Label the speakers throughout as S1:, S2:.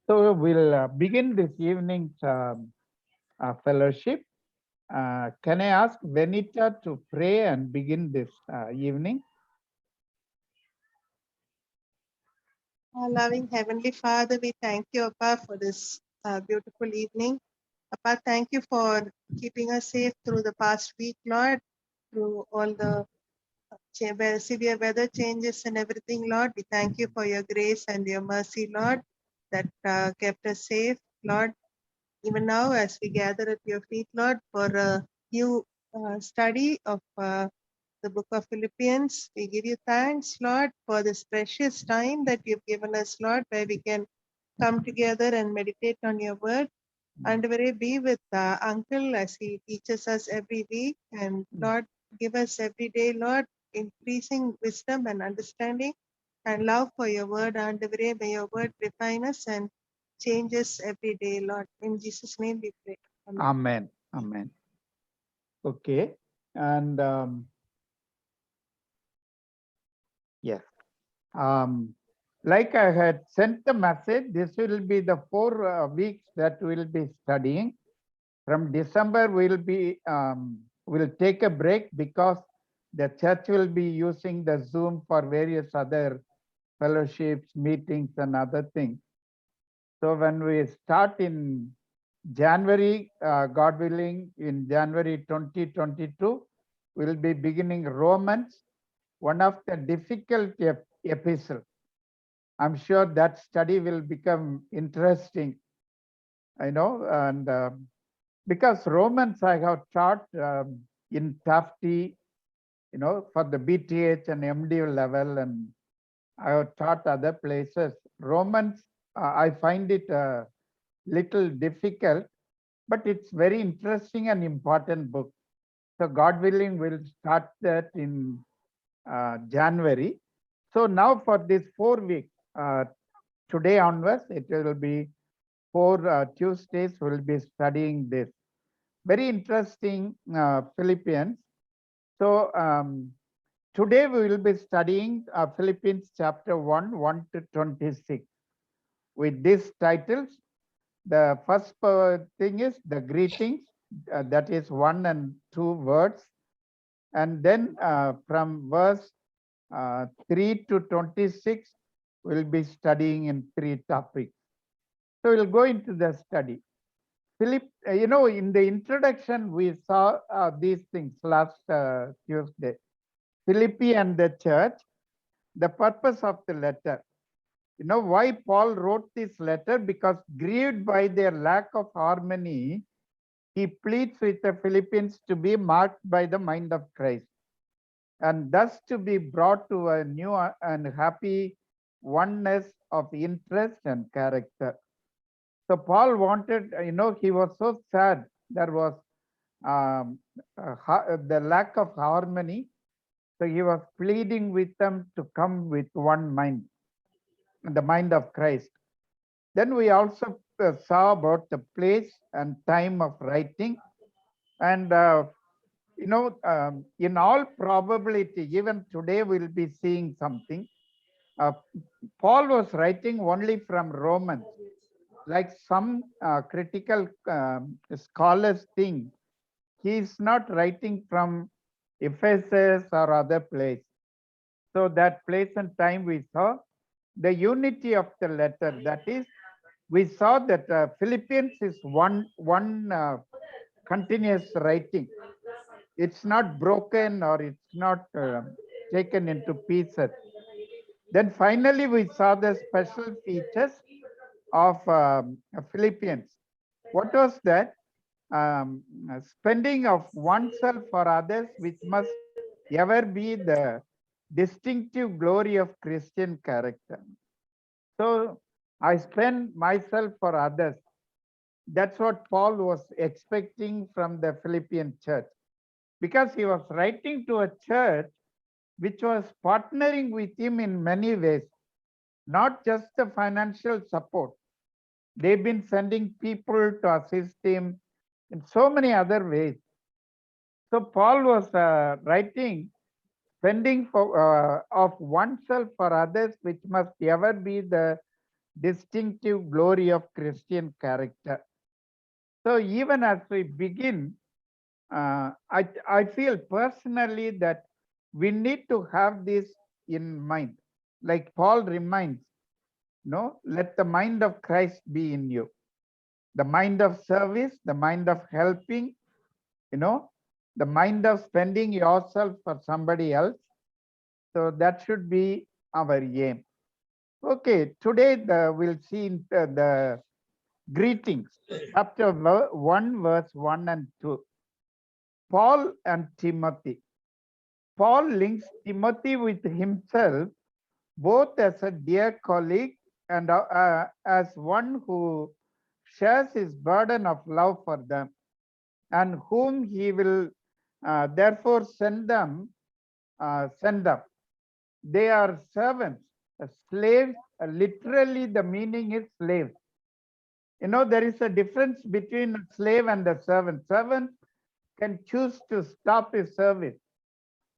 S1: So we'll begin this evening's fellowship. Can I ask Venita to pray and begin this evening?
S2: Our loving Heavenly Father, we thank you, Appa, for this beautiful evening. Appa, thank you for keeping us safe through the past week, Lord, through all the severe weather changes and everything, Lord. We thank you for your grace and your mercy, Lord, that kept us safe, Lord. Even now, as we gather at your feet, Lord, for a new study of the book of Philippians, we give you thanks, Lord, for this precious time that you've given us, Lord, where we can come together and meditate on your word. And very be with Uncle as he teaches us every week. And Lord, give us every day, Lord, increasing wisdom and understanding and love for your word. And very may your word refine us and change us every day, Lord. In Jesus' name we pray. Amen.
S1: Amen. Amen. Okay. And yes. Like I had sent the message, this will be the 4 weeks that we'll be studying. From December, we'll take a break because the church will be using the Zoom for various other fellowships, meetings, and other things. So when we start in January, God willing, in January 2022, we'll be beginning Romans, one of the difficult epistles. I'm sure that study will become interesting, and because Romans I have taught in TAFT, for the BTH and MD level, and I have taught other places. Romans, I find it a little difficult, but it's very interesting and important book. So God willing, we'll start that in January. So now for this 4 weeks, today onwards, it will be 4 Tuesdays, we'll be studying this. Very interesting Philippians. So today we will be studying Philippians chapter 1, 1 to 26. With these titles, the first thing is the greetings, that is 1 and 2 words. And then from verse 3 to 26, we'll be studying in 3 topics. So we'll go into the study. Philip, in the introduction, we saw these things last Tuesday. Philippi and the church, the purpose of the letter. You know why Paul wrote this letter? Because grieved by their lack of harmony, he pleads with the Philippians to be marked by the mind of Christ, and thus to be brought to a new and happy oneness of interest and character. So Paul wanted, he was so sad. There was the lack of harmony. So he was pleading with them to come with one mind, the mind of Christ. Then we also saw about the place and time of writing. And, in all probability, even today we'll be seeing something. Paul was writing only from Romans, like some critical scholars think. He is not writing from Ephesus or other place. So that place and time we saw the unity of the letter. That is, we saw that Philippians is one continuous writing. It's not broken or it's not taken into pieces. Then finally we saw the special features of Philippians. What was that? Spending of oneself for others, which must ever be the distinctive glory of Christian character. So I spend myself for others. That's what Paul was expecting from the Philippian church, because he was writing to a church which was partnering with him in many ways, not just the financial support. They've been sending people to assist him in so many other ways. So Paul was writing, spending of oneself for others, which must ever be the distinctive glory of Christian character. So even as we begin, I feel personally that we need to have this in mind. Like Paul reminds, no, let the mind of Christ be in you. The mind of service, the mind of helping, the mind of spending yourself for somebody else. So that should be our aim. Okay, today we'll see the greetings, chapter 1, verse 1 and 2. Paul and Timothy. Paul links Timothy with himself both as a dear colleague and as one who shares his burden of love for them, and whom he will therefore send them. They are servants, slaves. Literally, the meaning is slaves. There is a difference between a slave and a servant. Servant can choose to stop his service,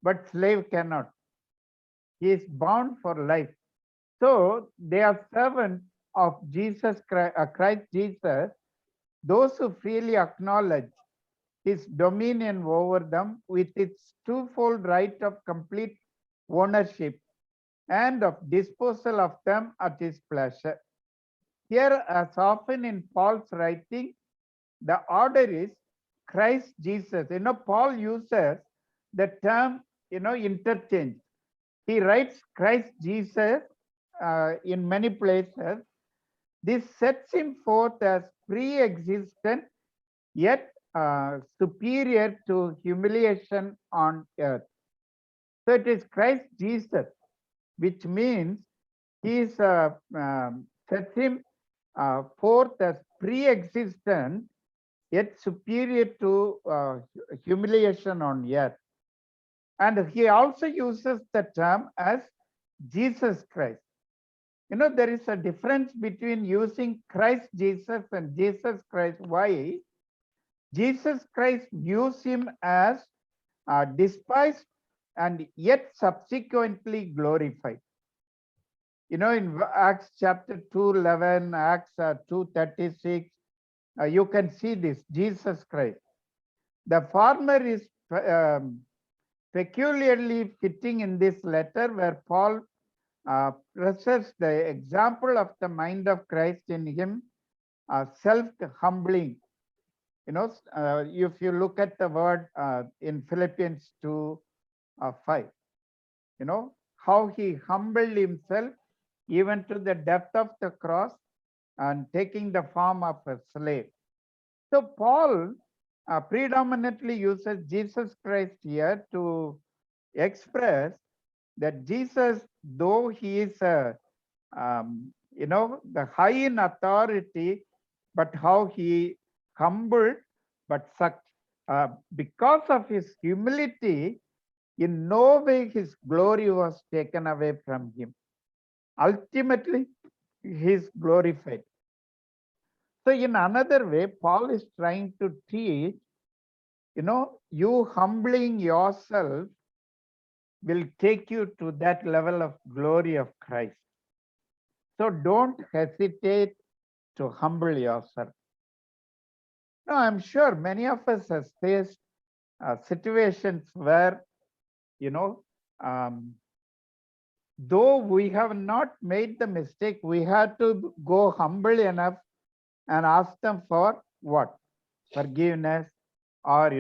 S1: but slave cannot. He is bound for life. So they are servants of Jesus Christ Jesus, those who freely acknowledge his dominion over them with its twofold right of complete ownership and of disposal of them at his pleasure. Here, as often in Paul's writing, the order is Christ Jesus. Paul uses the term, interchange. He writes Christ Jesus in many places. This sets him forth as pre-existent yet superior to humiliation on earth. So it is Christ Jesus, which means he is sets him forth as pre-existent yet superior to humiliation on earth. And he also uses the term as Jesus Christ. There is a difference between using Christ Jesus and Jesus Christ. Why? Jesus Christ views him as despised and yet subsequently glorified. In Acts chapter 2:11, Acts 2:36, you can see this, Jesus Christ. The former is peculiarly fitting in this letter where Paul presses the example of the mind of Christ in him, self-humbling. If you look at the word in Philippians 2:5, how he humbled himself even to the depth of the cross and taking the form of a slave. So Paul predominantly uses Jesus Christ here to express that Jesus, though he is the high in authority, but how he humbled, but because of his humility, in no way his glory was taken away from him. Ultimately, he is glorified. So in another way, Paul is trying to teach, you humbling yourself will take you to that level of glory of Christ. So don't hesitate to humble yourself. No, I'm sure many of us have faced situations where, though we have not made the mistake, we had to go humble enough and ask them for what? Forgiveness, or,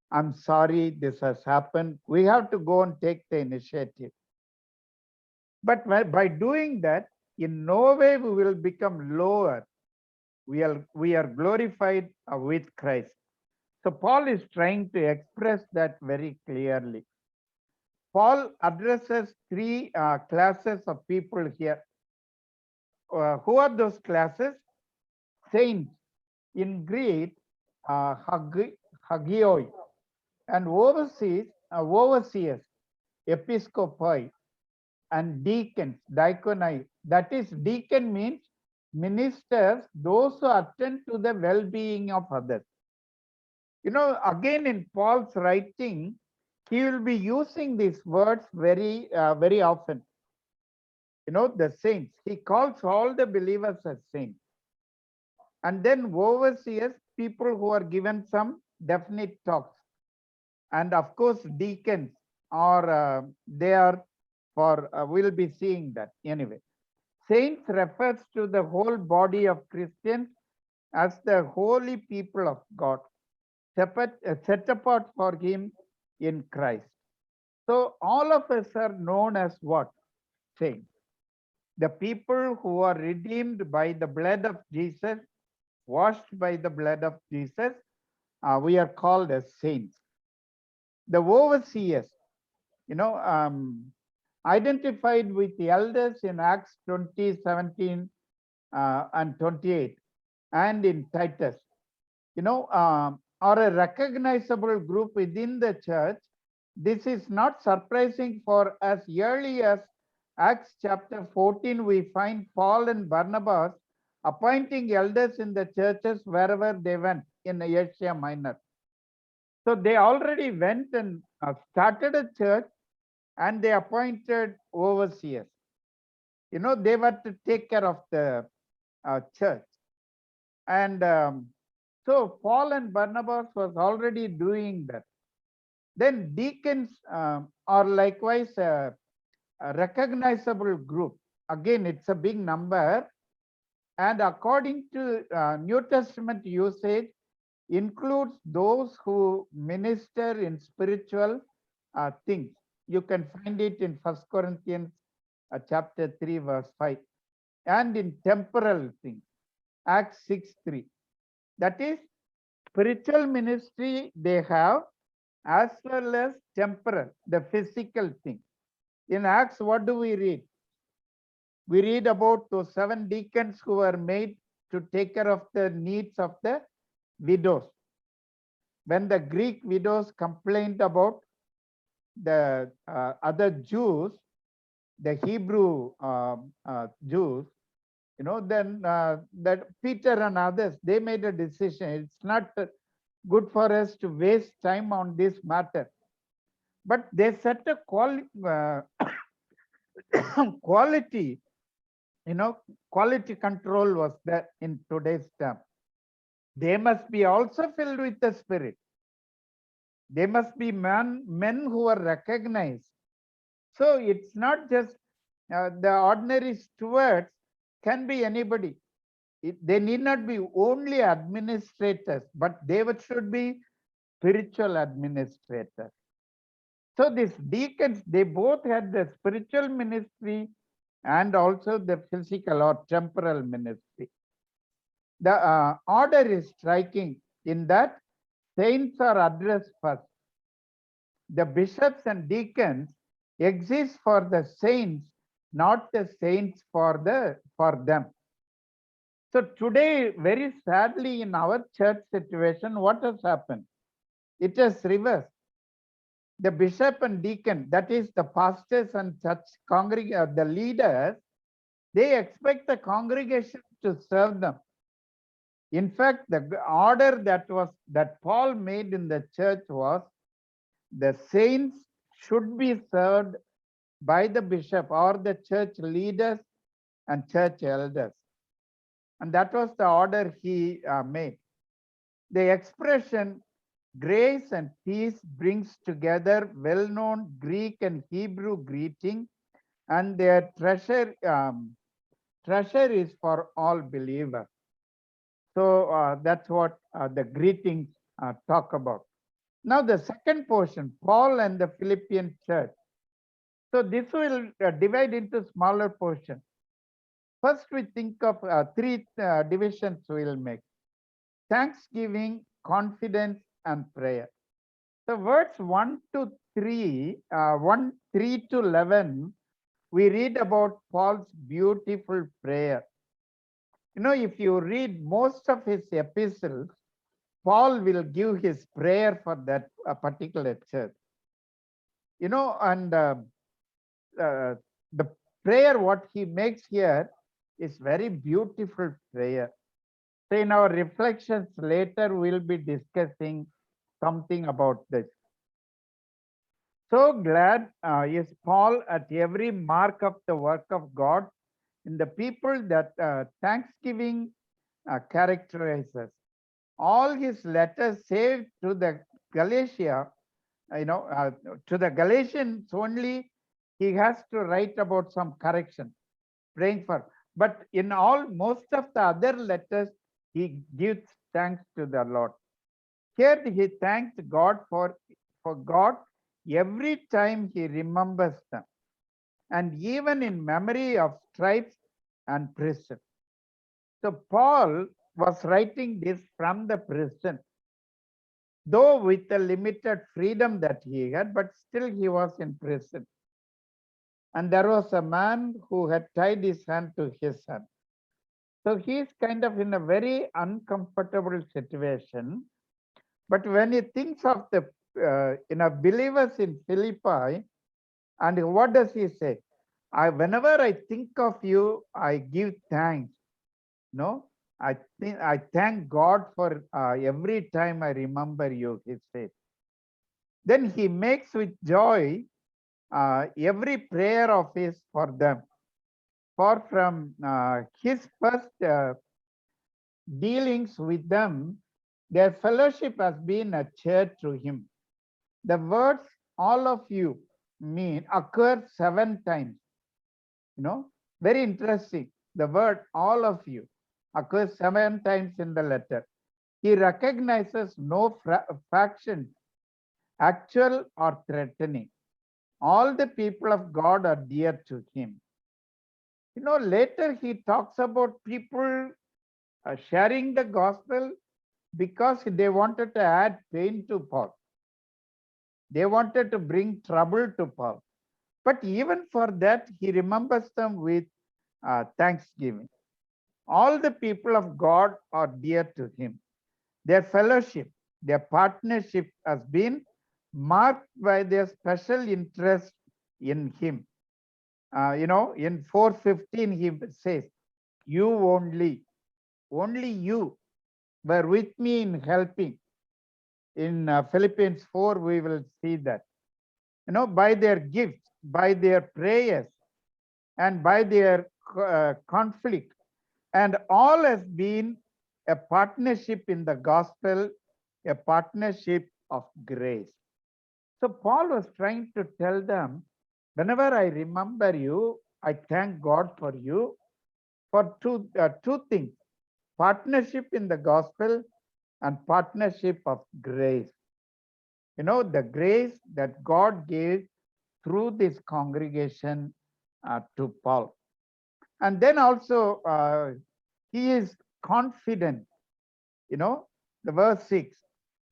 S1: I'm sorry this has happened. We have to go and take the initiative. But by doing that, in no way we will become lower. We are glorified with Christ. So Paul is trying to express that very clearly. Paul addresses three classes of people here. Who are those classes? Saints, in Greek, hagioi, and overseers, episcopoi, and deacons, diaconai. That is, deacon means ministers, those who attend to the well-being of others. Again in Paul's writing, he will be using these words very often. the saints. He calls all the believers as saints. And then overseers, people who are given some definite talks. And of course, deacons are they are for we'll be seeing that anyway. Saints refers to the whole body of Christians as the holy people of God, set apart for Him in Christ. So all of us are known as what? Saints. The people who are redeemed by the blood of Jesus, washed by the blood of Jesus, we are called as saints. The overseers, identified with the elders in Acts 20:17 and 28, and in Titus, are a recognizable group within the church. This is not surprising, for as early as Acts chapter 14, we find Paul and Barnabas appointing elders in the churches wherever they went in Asia Minor. So they already went and started a church, and they appointed overseers. They were to take care of the church. And so Paul and Barnabas was already doing that. Then deacons are likewise a recognizable group. Again, it's a big number. And according to New Testament usage, includes those who minister in spiritual things. You can find it in 1 Corinthians chapter 3, verse 5. And in temporal things, Acts 6:3. That is, spiritual ministry they have, as well as temporal, the physical thing. In Acts, what do we read? We read about those 7 deacons who were made to take care of the needs of the widows. When the Greek widows complained about the other Jews, the Hebrew Jews, then that Peter and others, they made a decision. It's not good for us to waste time on this matter. But they set a quality, quality control was there in today's term. They must be also filled with the Spirit. They must be men who are recognized. So it's not just the ordinary stewards, can be anybody. They need not be only administrators, but they should be spiritual administrators. So these deacons, they both had the spiritual ministry and also the physical or temporal ministry. The order is striking in that saints are addressed first. The bishops and deacons exist for the saints, not the saints for them. So today, very sadly, in our church situation, what has happened? It has reversed. The bishop and deacon, that is the pastors and church the leaders, they expect the congregation to serve them. In fact, the order that Paul made in the church was the saints should be served by the bishop or the church leaders and church elders. And that was the order he made. The expression grace and peace brings together well-known Greek and Hebrew greeting, and their treasure is for all believers. So that's what the greetings talk about. Now the second portion, Paul and the Philippian church. So this will divide into smaller portions. First, we think of 3 divisions we'll make: thanksgiving, confidence, and prayer. So verse 1 to 3, 3 to 11, we read about Paul's beautiful prayer. If you read most of his epistles, Paul will give his prayer for that particular church. And the prayer what he makes here is very beautiful prayer. So in our reflections later, we'll be discussing something about this. So glad is Paul at every mark of the work of God in the people that thanksgiving characterizes. All his letters say to the Galatia, to the Galatians only, he has to write about some correction, praying for. But in all, most of the other letters, he gives thanks to the Lord. Here he thanks God for God every time he remembers them, and even in memory of stripes and prison. So Paul was writing this from the prison, though with the limited freedom that he had, but still he was in prison. And there was a man who had tied his hand to his hand. So he is kind of in a very uncomfortable situation. But when he thinks of the believers in Philippi, and what does he say? Whenever I think of you, I give thanks. No, I thank God for every time I remember you, he says. Then he makes with joy every prayer of his for them. For from his first dealings with them, their fellowship has been a cheer to him. The words all of you occur 7 times. Very interesting. The word all of you occurs 7 times in the letter. He recognizes no faction, actual or threatening. All the people of God are dear to him. Later he talks about people sharing the gospel because they wanted to add pain to Paul. They wanted to bring trouble to Paul. But even for that, he remembers them with thanksgiving. All the people of God are dear to him. Their fellowship, their partnership has been marked by their special interest in him. In 4:15, he says, you only you were with me in helping. In Philippians 4, we will see that. By their gifts, by their prayers, and by their conflict, and all has been a partnership in the gospel, a partnership of grace. So Paul was trying to tell them, whenever I remember you, I thank God for you for two things: partnership in the gospel and partnership of grace. The grace that God gave through this congregation to Paul. And then also he is confident. The verse 6,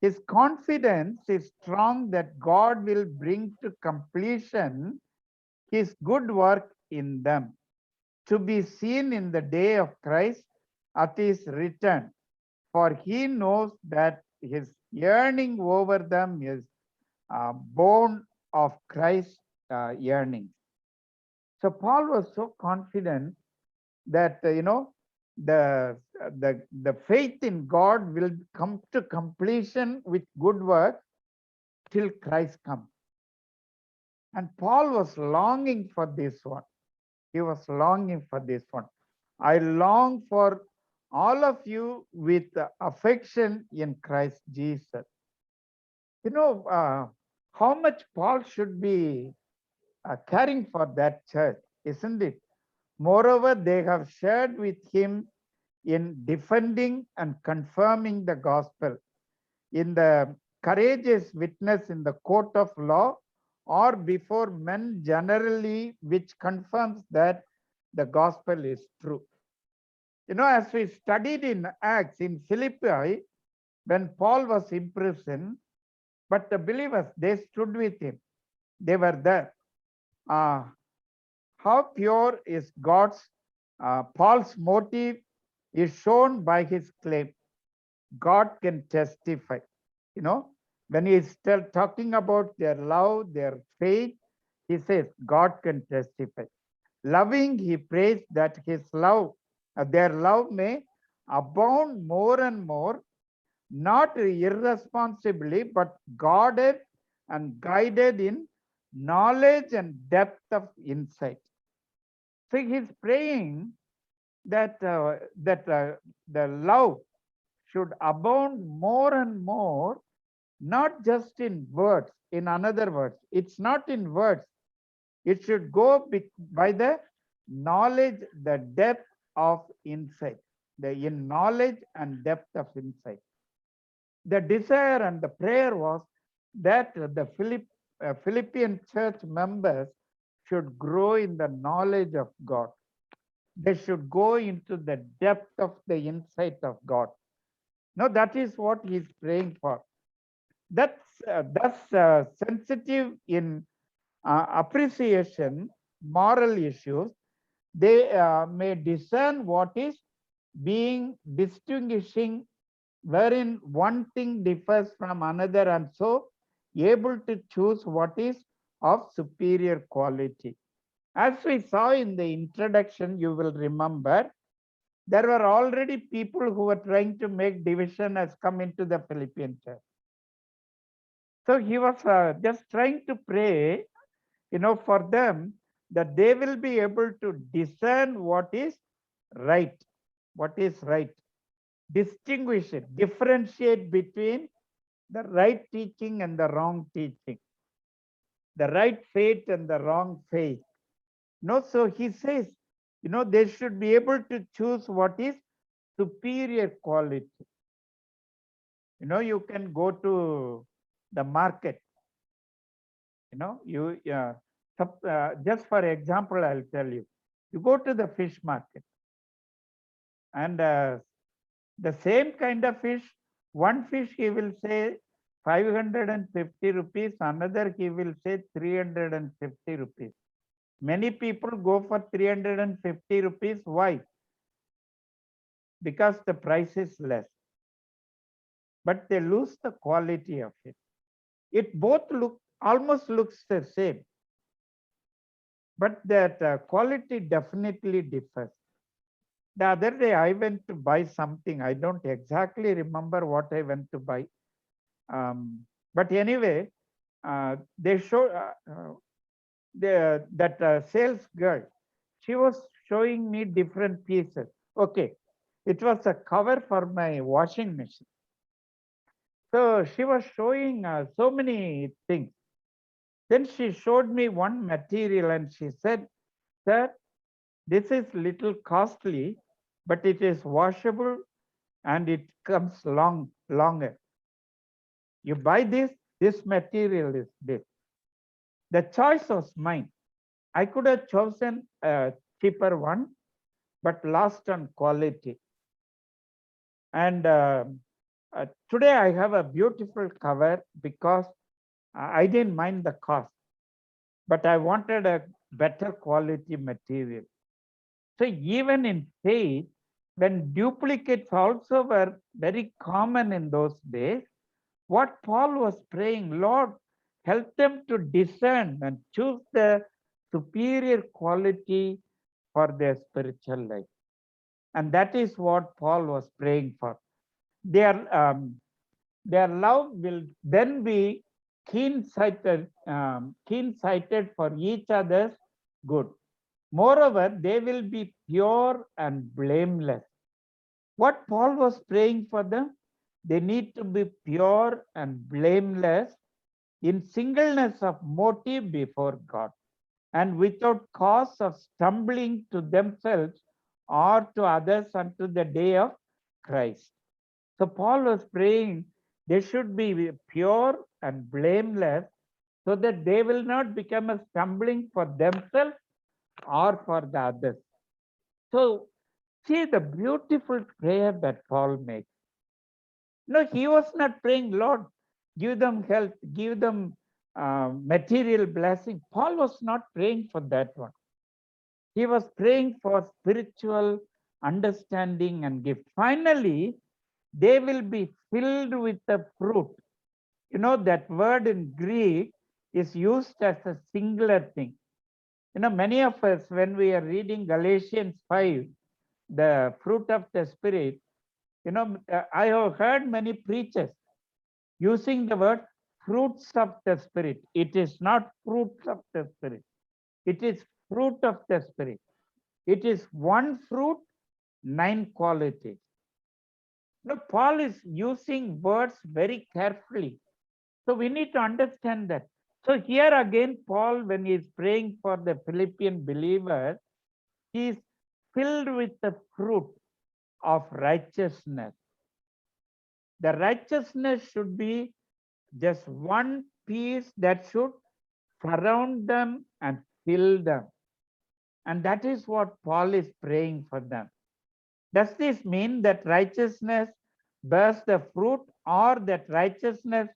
S1: his confidence is strong that God will bring to completion his good work in them, to be seen in the day of Christ at his return. For he knows that his yearning over them is born of Christ's yearning. So Paul was so confident that the faith in God will come to completion with good work till Christ comes. And Paul was longing for this one. He was longing for this one. I long for all of you with affection in Christ Jesus. How much Paul should be caring for that church, isn't it? Moreover, they have shared with him in defending and confirming the gospel, in the courageous witness in the court of law or before men generally, which confirms that the gospel is true. As we studied in Acts in Philippi, when Paul was in prison, but the believers, they stood with him. They were there. How pure is Paul's motive is shown by his claim. God can testify. When he's still talking about their love, their faith, he says, God can testify. Loving, he prays that his love, their love may abound more and more, not irresponsibly, but guarded and guided in knowledge and depth of insight. So he's praying that the love should abound more and more, not just in words. In another words, it's not in words. It should go by the knowledge, the depth of insight, the in knowledge and depth of insight. The desire and the prayer was that the Philippian church members should grow in the knowledge of God. They should go into the depth of the insight of God. Now that is what he's praying for. That's sensitive in appreciation, moral issues. They may discern what is being distinguishing, wherein one thing differs from another, and so able to choose what is of superior quality. As we saw in the introduction, you will remember, there were already people who were trying to make division as come into the Philippian church. So he was just trying to pray, for them, that they will be able to discern what is right, distinguish it, differentiate between the right teaching and the wrong teaching, the right faith and the wrong faith. No, so he says, they should be able to choose what is superior quality. You can go to the market, just for example, I'll tell you, you go to the fish market and the same kind of fish, one fish he will say 550 rupees, another he will say 350 rupees. Many people go for 350 rupees. Why? Because the price is less. But they lose the quality of it. It both almost looks the same. But that quality definitely differs. The other day I went to buy something. I don't exactly remember what I went to buy. But anyway, they show that sales girl, she was showing me different pieces. Okay, it was a cover for my washing machine. So she was showing so many things. Then she showed me one material and she said, sir, this is little costly, but it is washable and it comes longer. You buy this material is this. The choice was mine. I could have chosen a cheaper one, but lost on quality. And today I have a beautiful cover because I didn't mind the cost, but I wanted a better quality material. So even in faith, when duplicates also were very common in those days, what Paul was praying, Lord, help them to discern and choose the superior quality for their spiritual life. And that is what Paul was praying for. Their love will then be keen-sighted for each other's good. Moreover, they will be pure and blameless. What Paul was praying for them, they need to be pure and blameless in singleness of motive before God and without cause of stumbling to themselves or to others unto the day of Christ. So Paul was praying they should be pure and blameless so that they will not become a stumbling for themselves or for the others. So see the beautiful prayer that Paul makes. No, he was not praying, Lord, give them health, give them material blessing. Paul was not praying for that one. He was praying for spiritual understanding and gift. Finally, they will be filled with the fruit. That word in Greek is used as a singular thing. Many of us, when we are reading Galatians 5, the fruit of the Spirit, I have heard many preachers using the word fruits of the Spirit. It is not fruits of the Spirit. It is fruit of the Spirit. It is one fruit, 9 qualities. Now, Paul is using words very carefully. So we need to understand that. So here again, Paul, when he is praying for the Philippian believers, he is filled with the fruit of righteousness. The righteousness should be just one piece that should surround them and fill them. And that is what Paul is praying for them. Does this mean that righteousness bears the fruit, or that righteousness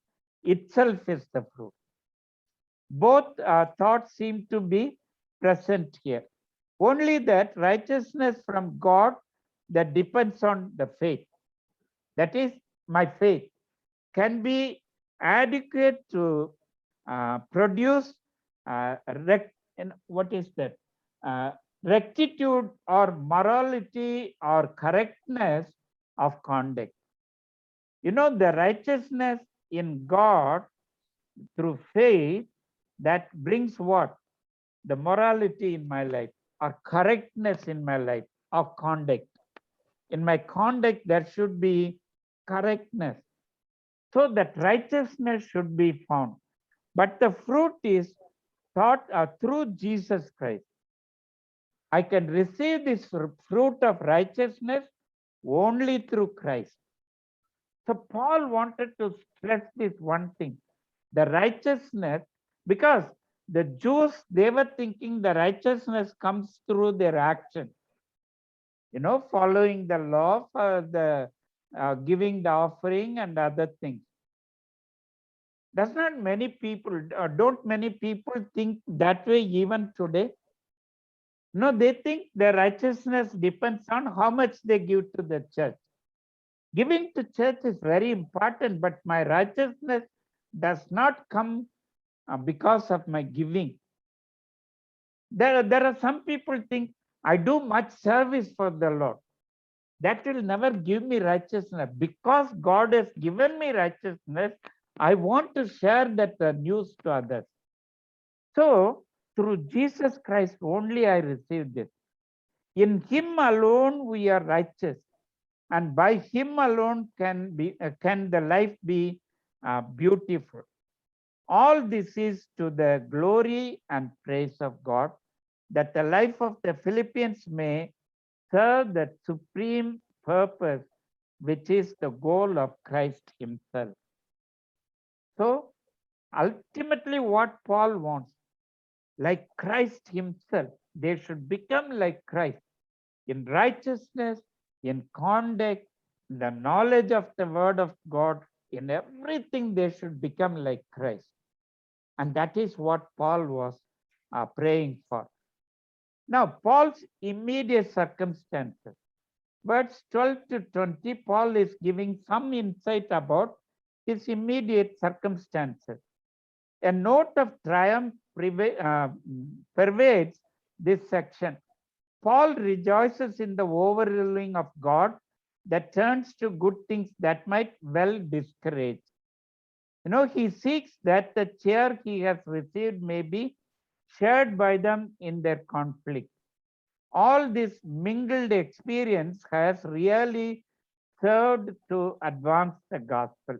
S1: itself is the fruit? Both thoughts seem to be present here. Only that righteousness from God that depends on the faith, that is my faith, can be adequate to produce what is that? Rectitude or morality or correctness of conduct. You know, the righteousness in God through faith, that brings what? The morality in my life, or correctness in my life of conduct. In my conduct, there should be correctness, so that righteousness should be found. But the fruit is taught through Jesus Christ. I can receive this fruit of righteousness only through Christ. So Paul wanted to stress this one thing, the righteousness, because the Jews, they were thinking the righteousness comes through their action. You know, following the law, for the giving the offering and other things. Does not many people, don't many people think that way even today? No, they think their righteousness depends on how much they give to the church. Giving to church is very important, but my righteousness does not come because of my giving. There are some people think I do much service for the Lord. That will never give me righteousness. Because God has given me righteousness, I want to share that news to others. So through Jesus Christ only I received this. In Him alone we are righteous, and by Him alone can the life be beautiful. All this is to the glory and praise of God, that the life of the Philippians may serve the supreme purpose, which is the goal of Christ Himself. So ultimately what Paul wants, like Christ Himself, they should become like Christ in righteousness, in conduct, in the knowledge of the word of God, in everything they should become like Christ. And that is what Paul was praying for. Now, Paul's immediate circumstances. Verse 12 to 20, Paul is giving some insight about his immediate circumstances. A note of triumph pervades this section. Paul rejoices in the overruling of God that turns to good things that might well discourage. You know, he seeks that the cheer he has received may be shared by them in their conflict. All this mingled experience has really served to advance the gospel.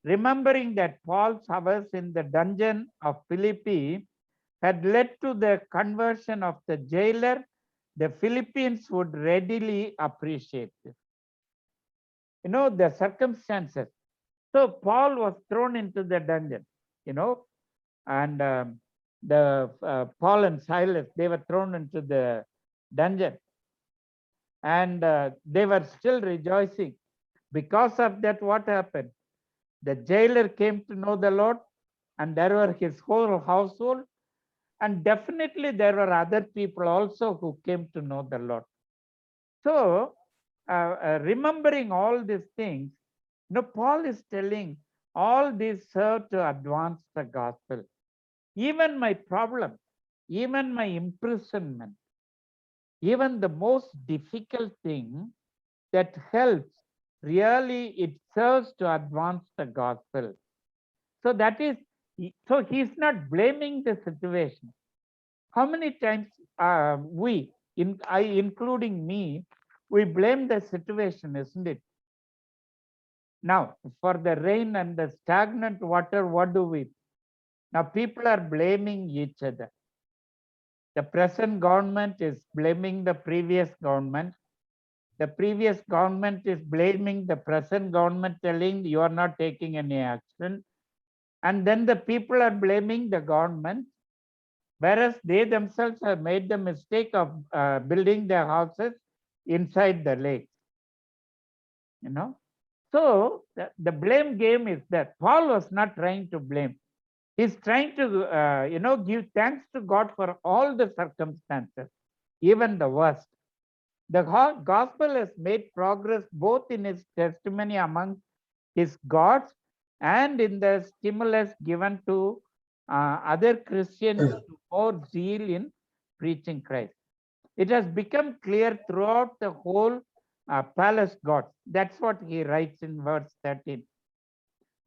S1: Remembering that Paul's hours in the dungeon of Philippi had led to the conversion of the jailer, the Philippians would readily appreciate this. You know, the circumstances. So Paul was thrown into the dungeon, you know, and Paul and Silas, they were thrown into the dungeon, and they were still rejoicing. Because of that, what happened? The jailer came to know the Lord, and there were his whole household, and definitely there were other people also who came to know the Lord. So remembering all these things, Paul is telling all these serve to advance the gospel. Even my problem, even my imprisonment, even the most difficult thing that helps, really it serves to advance the gospel. So that is, so he's not blaming the situation. How many times we, including me, we blame the situation, isn't it? Now, for the rain and the stagnant water, what do we? Now, people are blaming each other. The present government is blaming the previous government. The previous government is blaming the present government, telling you are not taking any action. And then the people are blaming the government, whereas they themselves have made the mistake of building their houses inside the lake. You know, so the blame game is that Paul was not trying to blame. He's trying to, give thanks to God for all the circumstances, even the worst. The gospel has made progress both in his testimony among his gods and in the stimulus given to other Christians to more zeal in preaching Christ. It has become clear throughout the whole palace gods. That's what he writes in verse 13.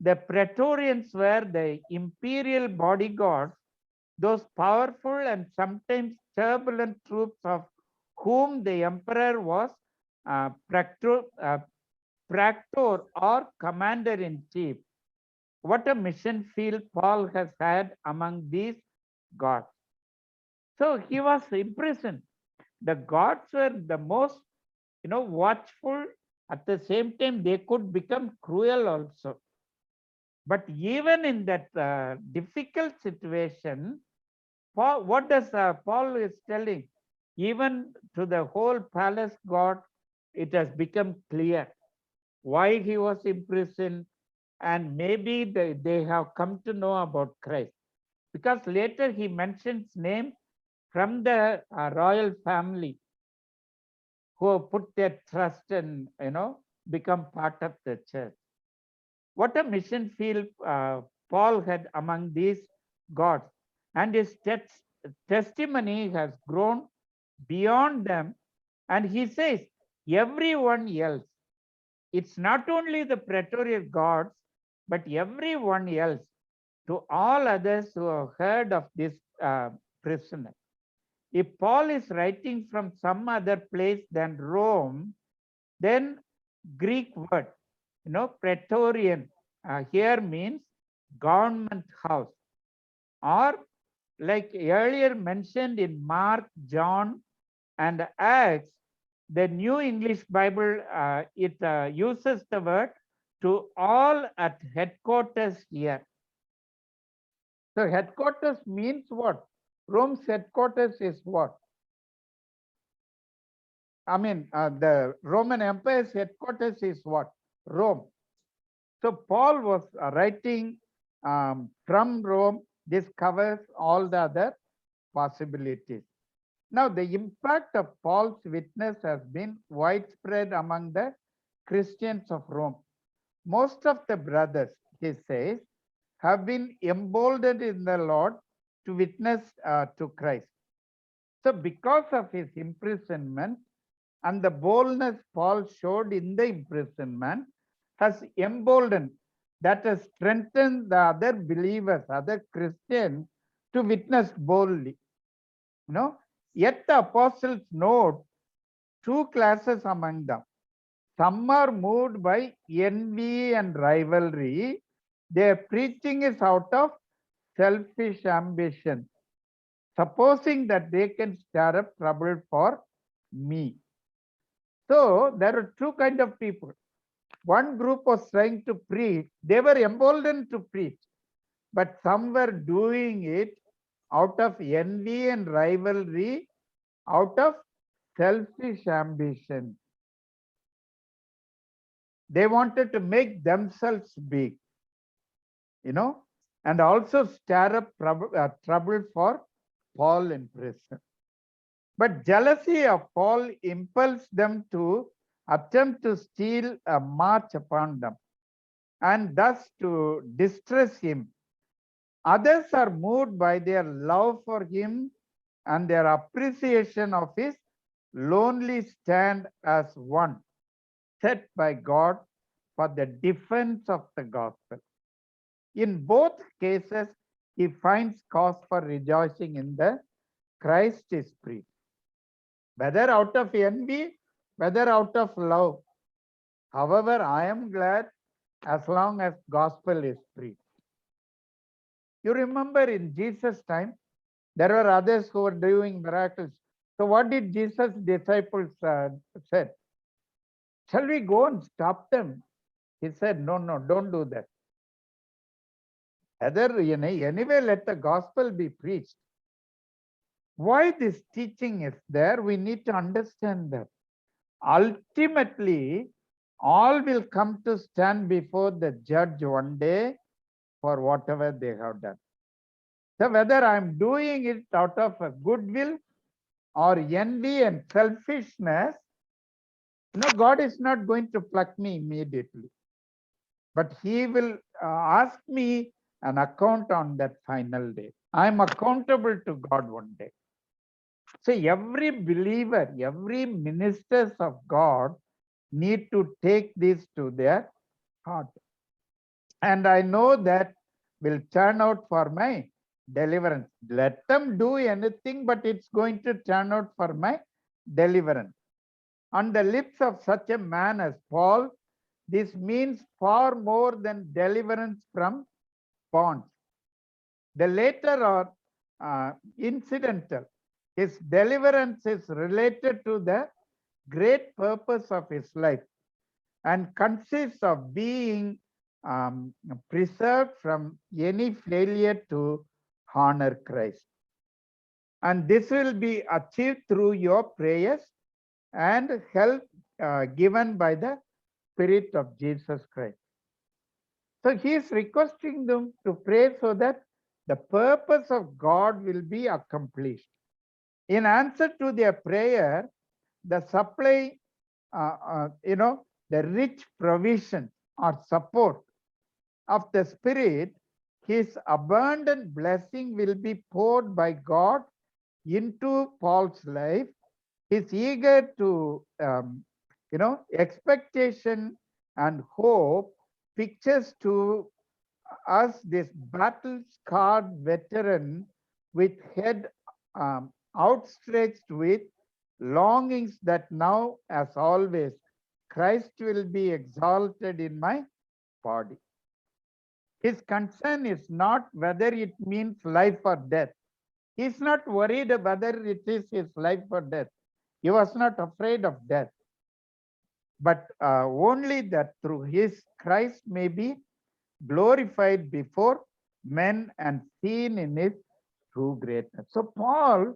S1: The Praetorians were the imperial bodyguards, those powerful and sometimes turbulent troops of whom the emperor was praetor or commander-in-chief. What a mission field Paul has had among these gods. So he was imprisoned. The gods were the most, watchful. At the same time, they could become cruel also. But even in that difficult situation, what does Paul is telling? Even to the whole palace guard, it has become clear why he was imprisoned, and maybe they have come to know about Christ. Because later he mentions names from the royal family who put their trust and, become part of the church. What a mission field Paul had among these gods. And his testimony has grown beyond them. And he says, everyone else, it's not only the Praetorian gods, but everyone else, to all others who have heard of this prisoner. If Paul is writing from some other place than Rome, then Greek word, Praetorian, here means government house, or like earlier mentioned in Mark, John, and Acts, the New English Bible, it uses the word to all at headquarters here. So headquarters means what? Rome's headquarters is what? I mean, the Roman Empire's headquarters is what? Rome. So Paul was writing from Rome. This covers all the other possibilities. Now, the impact of Paul's witness has been widespread among the Christians of Rome. Most of the brothers, he says, have been emboldened in the Lord to witness to Christ. So because of his imprisonment and the boldness Paul showed in the imprisonment has emboldened, that has strengthened the other believers, other Christians to witness boldly. Yet the apostles note two classes among them. Some are moved by envy and rivalry. Their preaching is out of selfish ambition, supposing that they can stir up trouble for me. So there are two kinds of people. One group was trying to preach. They were emboldened to preach, but some were doing it out of envy and rivalry, out of selfish ambition. They wanted to make themselves big, and also stir up trouble for Paul in prison. But jealousy of Paul impels them to attempt to steal a march upon them, and thus to distress him. Others are moved by their love for him and their appreciation of his lonely stand as one set by God for the defense of the gospel. In both cases, he finds cause for rejoicing in the Christ is preached. Whether out of envy, whether out of love. However, I am glad as long as gospel is preached. You remember in Jesus' time, there were others who were doing miracles. So what did Jesus' disciples said? Shall we go and stop them? He said, no, don't do that. Anyway, let the gospel be preached. Why this teaching is there, we need to understand that. Ultimately, all will come to stand before the judge one day for whatever they have done. So whether I'm doing it out of a goodwill or envy and selfishness, God is not going to pluck me immediately. But he will ask me an account on that final day. I'm accountable to God one day. So every believer, every ministers of God need to take this to their heart. And I know that will turn out for my deliverance. Let them do anything, but it's going to turn out for my deliverance. On the lips of such a man as Paul, this means far more than deliverance from bonds. The latter are incidental. His deliverance is related to the great purpose of his life and consists of being preserved from any failure to honor Christ. And this will be achieved through your prayers and help given by the Spirit of Jesus Christ. So he is requesting them to pray so that the purpose of God will be accomplished. In answer to their prayer, the supply, the rich provision or support of the Spirit, his abundant blessing will be poured by God into Paul's life. He's eager to, expectation and hope pictures to us this battle-scarred veteran with head outstretched with longings that now, as always, Christ will be exalted in my body. His concern is not whether it means life or death. He's not worried whether it is his life or death. He was not afraid of death, but only that through his Christ may be glorified before men and seen in his true greatness. So Paul,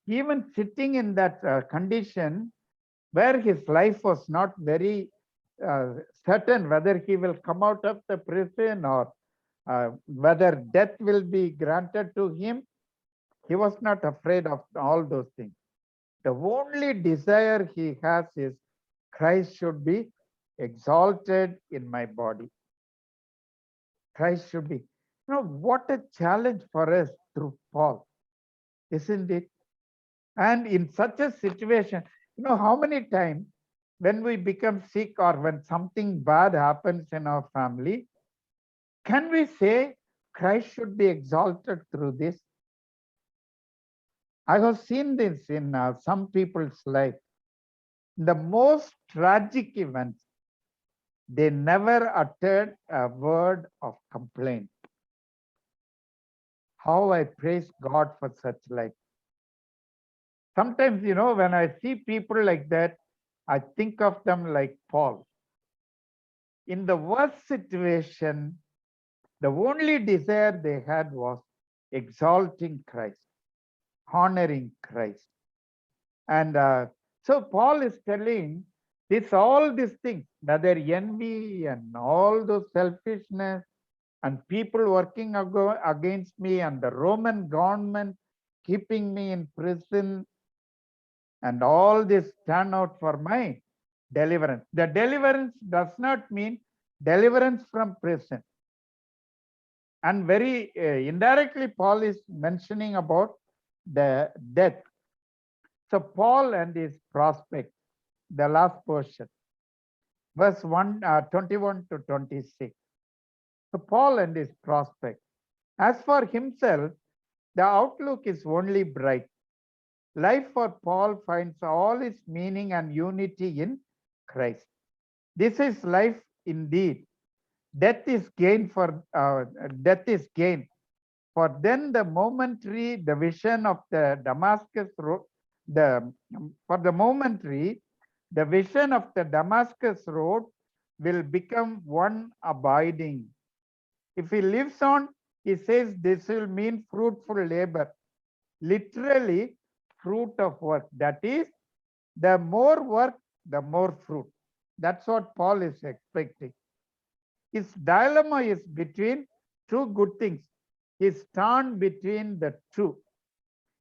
S1: even sitting in that condition where his life was not very certain whether he will come out of the prison or whether death will be granted to him, he was not afraid of all those things. The only desire he has is Christ should be exalted in my body. Christ should be. What a challenge for us through Paul, isn't it? And in such a situation, how many times when we become sick or when something bad happens in our family, can we say Christ should be exalted through this? I have seen this in some people's life. The most tragic events, they never uttered a word of complaint. How I praise God for such life. Sometimes, when I see people like that, I think of them like Paul. In the worst situation, the only desire they had was exalting Christ, honoring Christ. And so Paul is telling all these things, whether envy and all those selfishness and people working against me and the Roman government keeping me in prison and all this turn out for my deliverance. The deliverance does not mean deliverance from prison. And very indirectly, Paul is mentioning about the death. So Paul and his prospect, the last portion, verse 21 to 26. So Paul and his prospect. As for himself, the outlook is only bright. Life for Paul finds all its meaning and unity in Christ. This is life indeed. Death is gain for death is gain. For then the momentary, the vision of the Damascus road, for the momentary, the vision of the Damascus road will become one abiding. If he lives on, he says this will mean fruitful labor, literally fruit of work. That is, the more work, the more fruit. That's what Paul is expecting. His dilemma is between two good things. He's torn between the two.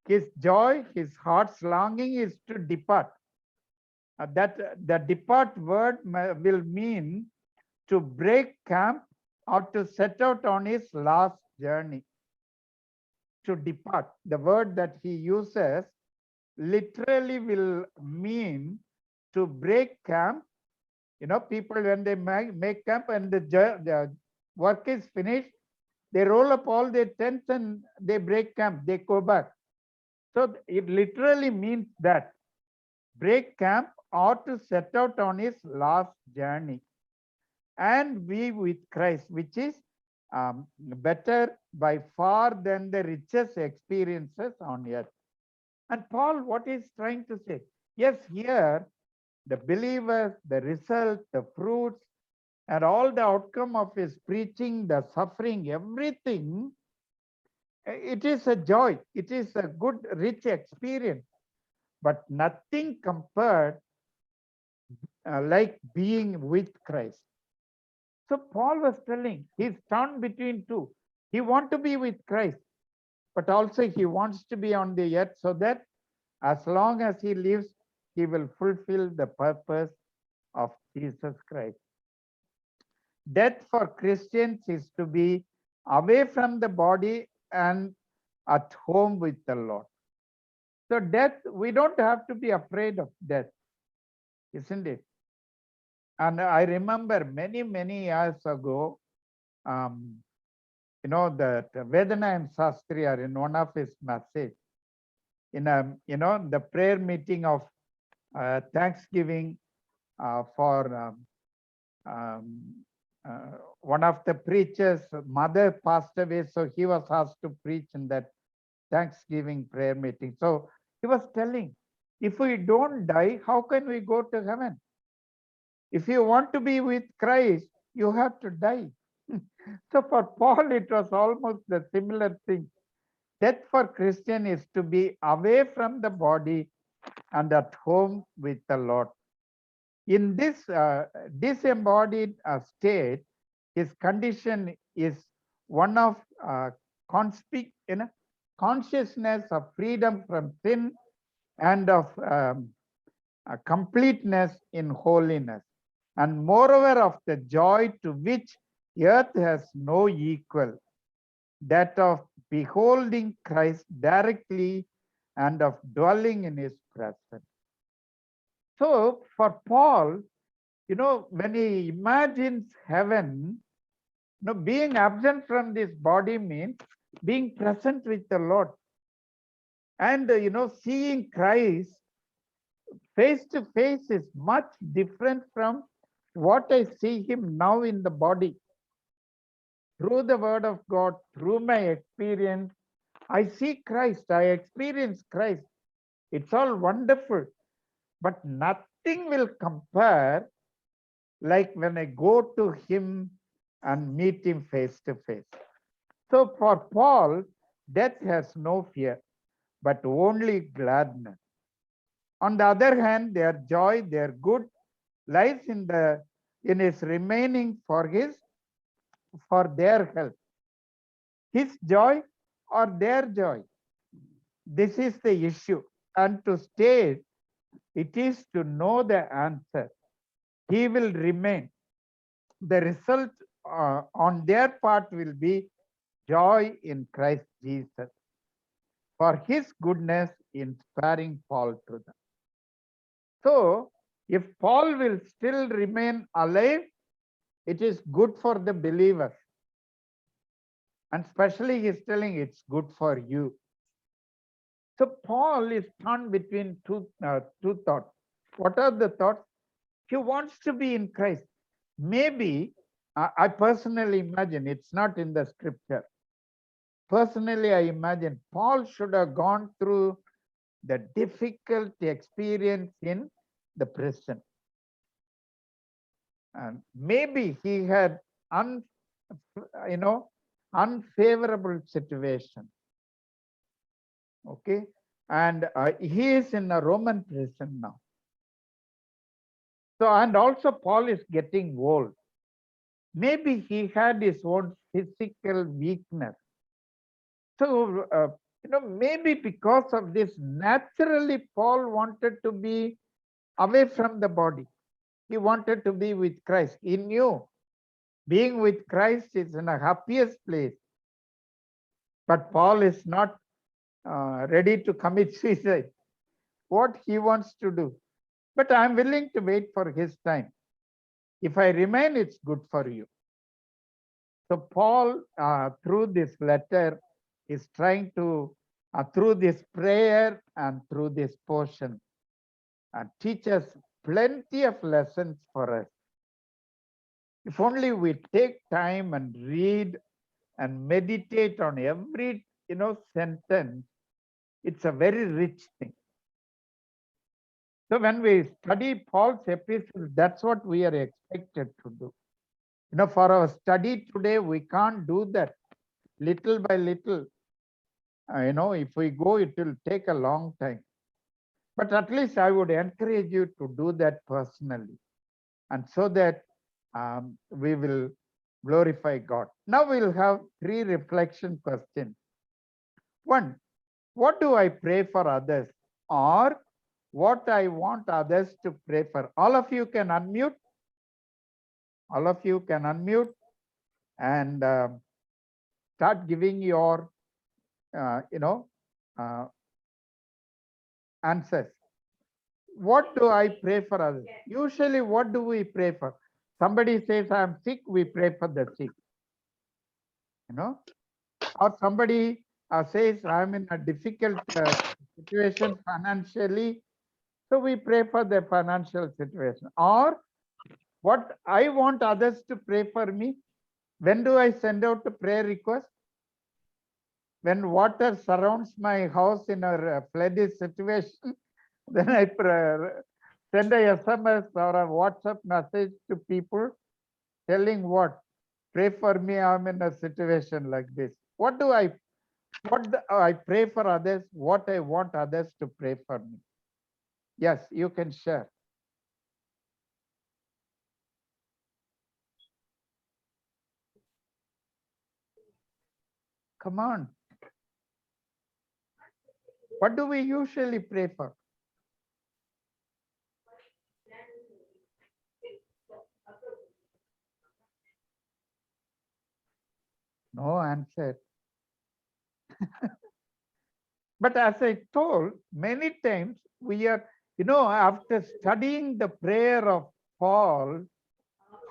S1: His joy, his heart's longing is to depart. That the depart word will mean to break camp or to set out on his last journey. To depart, the word that he uses literally will mean to break camp. You know, people when they make camp and the work is finished, they roll up all their tents and they break camp, they go back. So it literally means that break camp or to set out on his last journey and be with Christ, which is better by far than the richest experiences on earth. And Paul, what is trying to say? Yes, here the believers, the result, the fruits, and all the outcome of his preaching, the suffering, everything, it is a joy. It is a good, rich experience, but nothing compared like being with Christ. So Paul was telling, he's torn between two. He wants to be with Christ, but also he wants to be on the earth so that as long as he lives, he will fulfill the purpose of Jesus Christ. Death for Christians is to be away from the body and at home with the Lord. So death, we don't have to be afraid of death, isn't it? And I remember many, many years ago, you know, that Vedanayam Shastriya in one of his messages, in a, you know, the prayer meeting of Thanksgiving for one of the preachers' mother passed away, so he was asked to preach in that Thanksgiving prayer meeting. So he was telling, if we don't die, how can we go to heaven? If you want to be with Christ, you have to die. So for Paul, it was almost the similar thing. Death for Christian is to be away from the body and at home with the Lord. In this disembodied state, his condition is one of consciousness of freedom from sin and of completeness in holiness, and moreover of the joy to which earth has no equal, that of beholding Christ directly and of dwelling in his presence. So for Paul, you know, when he imagines heaven, you know, being absent from this body means being present with the Lord. And, you know, seeing Christ face to face is much different from what I see him now in the body. Through the word of God, through my experience, I see Christ, I experience Christ. It's all wonderful, but nothing will compare like when I go to him and meet him face to face. So for Paul, death has no fear, but only gladness. On the other hand, their joy, their good, lies in his remaining for their help. His joy or their joy. This is the issue. And to state, it is to know the answer. He will remain. The result on their part will be joy in Christ Jesus, for his goodness in sparing Paul to them. So, if Paul will still remain alive, it is good for the believers. And especially he's telling it's good for you. So Paul is torn between two thoughts. What are the thoughts? He wants to be in Christ. Maybe, I personally imagine, it's not in the scripture. Personally, I imagine Paul should have gone through the difficult experience in the prison. And maybe he had unfavorable situation. Okay. And he is in a Roman prison now. So, and also Paul is getting old. Maybe he had his own physical weakness. So, maybe because of this, naturally Paul wanted to be away from the body. He wanted to be with Christ. He knew being with Christ is in a happiest place. But Paul is not ready to commit suicide. What he wants to do. But I'm willing to wait for his time. If I remain, it's good for you. So Paul, through this letter, is trying to, through this prayer and through this portion, teach us plenty of lessons for us. If only we take time and read and meditate on every sentence, it's a very rich thing. So when we study Paul's epistle, that's what we are expected to do. For our study today, we can't do that little by little. If we go, it will take a long time. But at least I would encourage you to do that personally. And so that we will glorify God. Now we'll have 3 reflection questions. 1, what do I pray for others? Or what I want others to pray for? All of you can unmute. All of you can unmute and start giving your, answers. What do I pray for others? Usually, what do we pray for? Somebody says, I'm sick, we pray for the sick. Or somebody says, I'm in a difficult situation financially, so we pray for the financial situation. Or what I want others to pray for me. When do I send out a prayer request? When water surrounds my house in a flooded situation, then I send a SMS or a WhatsApp message to people telling what? Pray for me, I'm in a situation like this. What I pray for others, what I want others to pray for me. Yes, you can share. Come on. What do we usually pray for? No answer. But as I told, many times we are, after studying the prayer of Paul,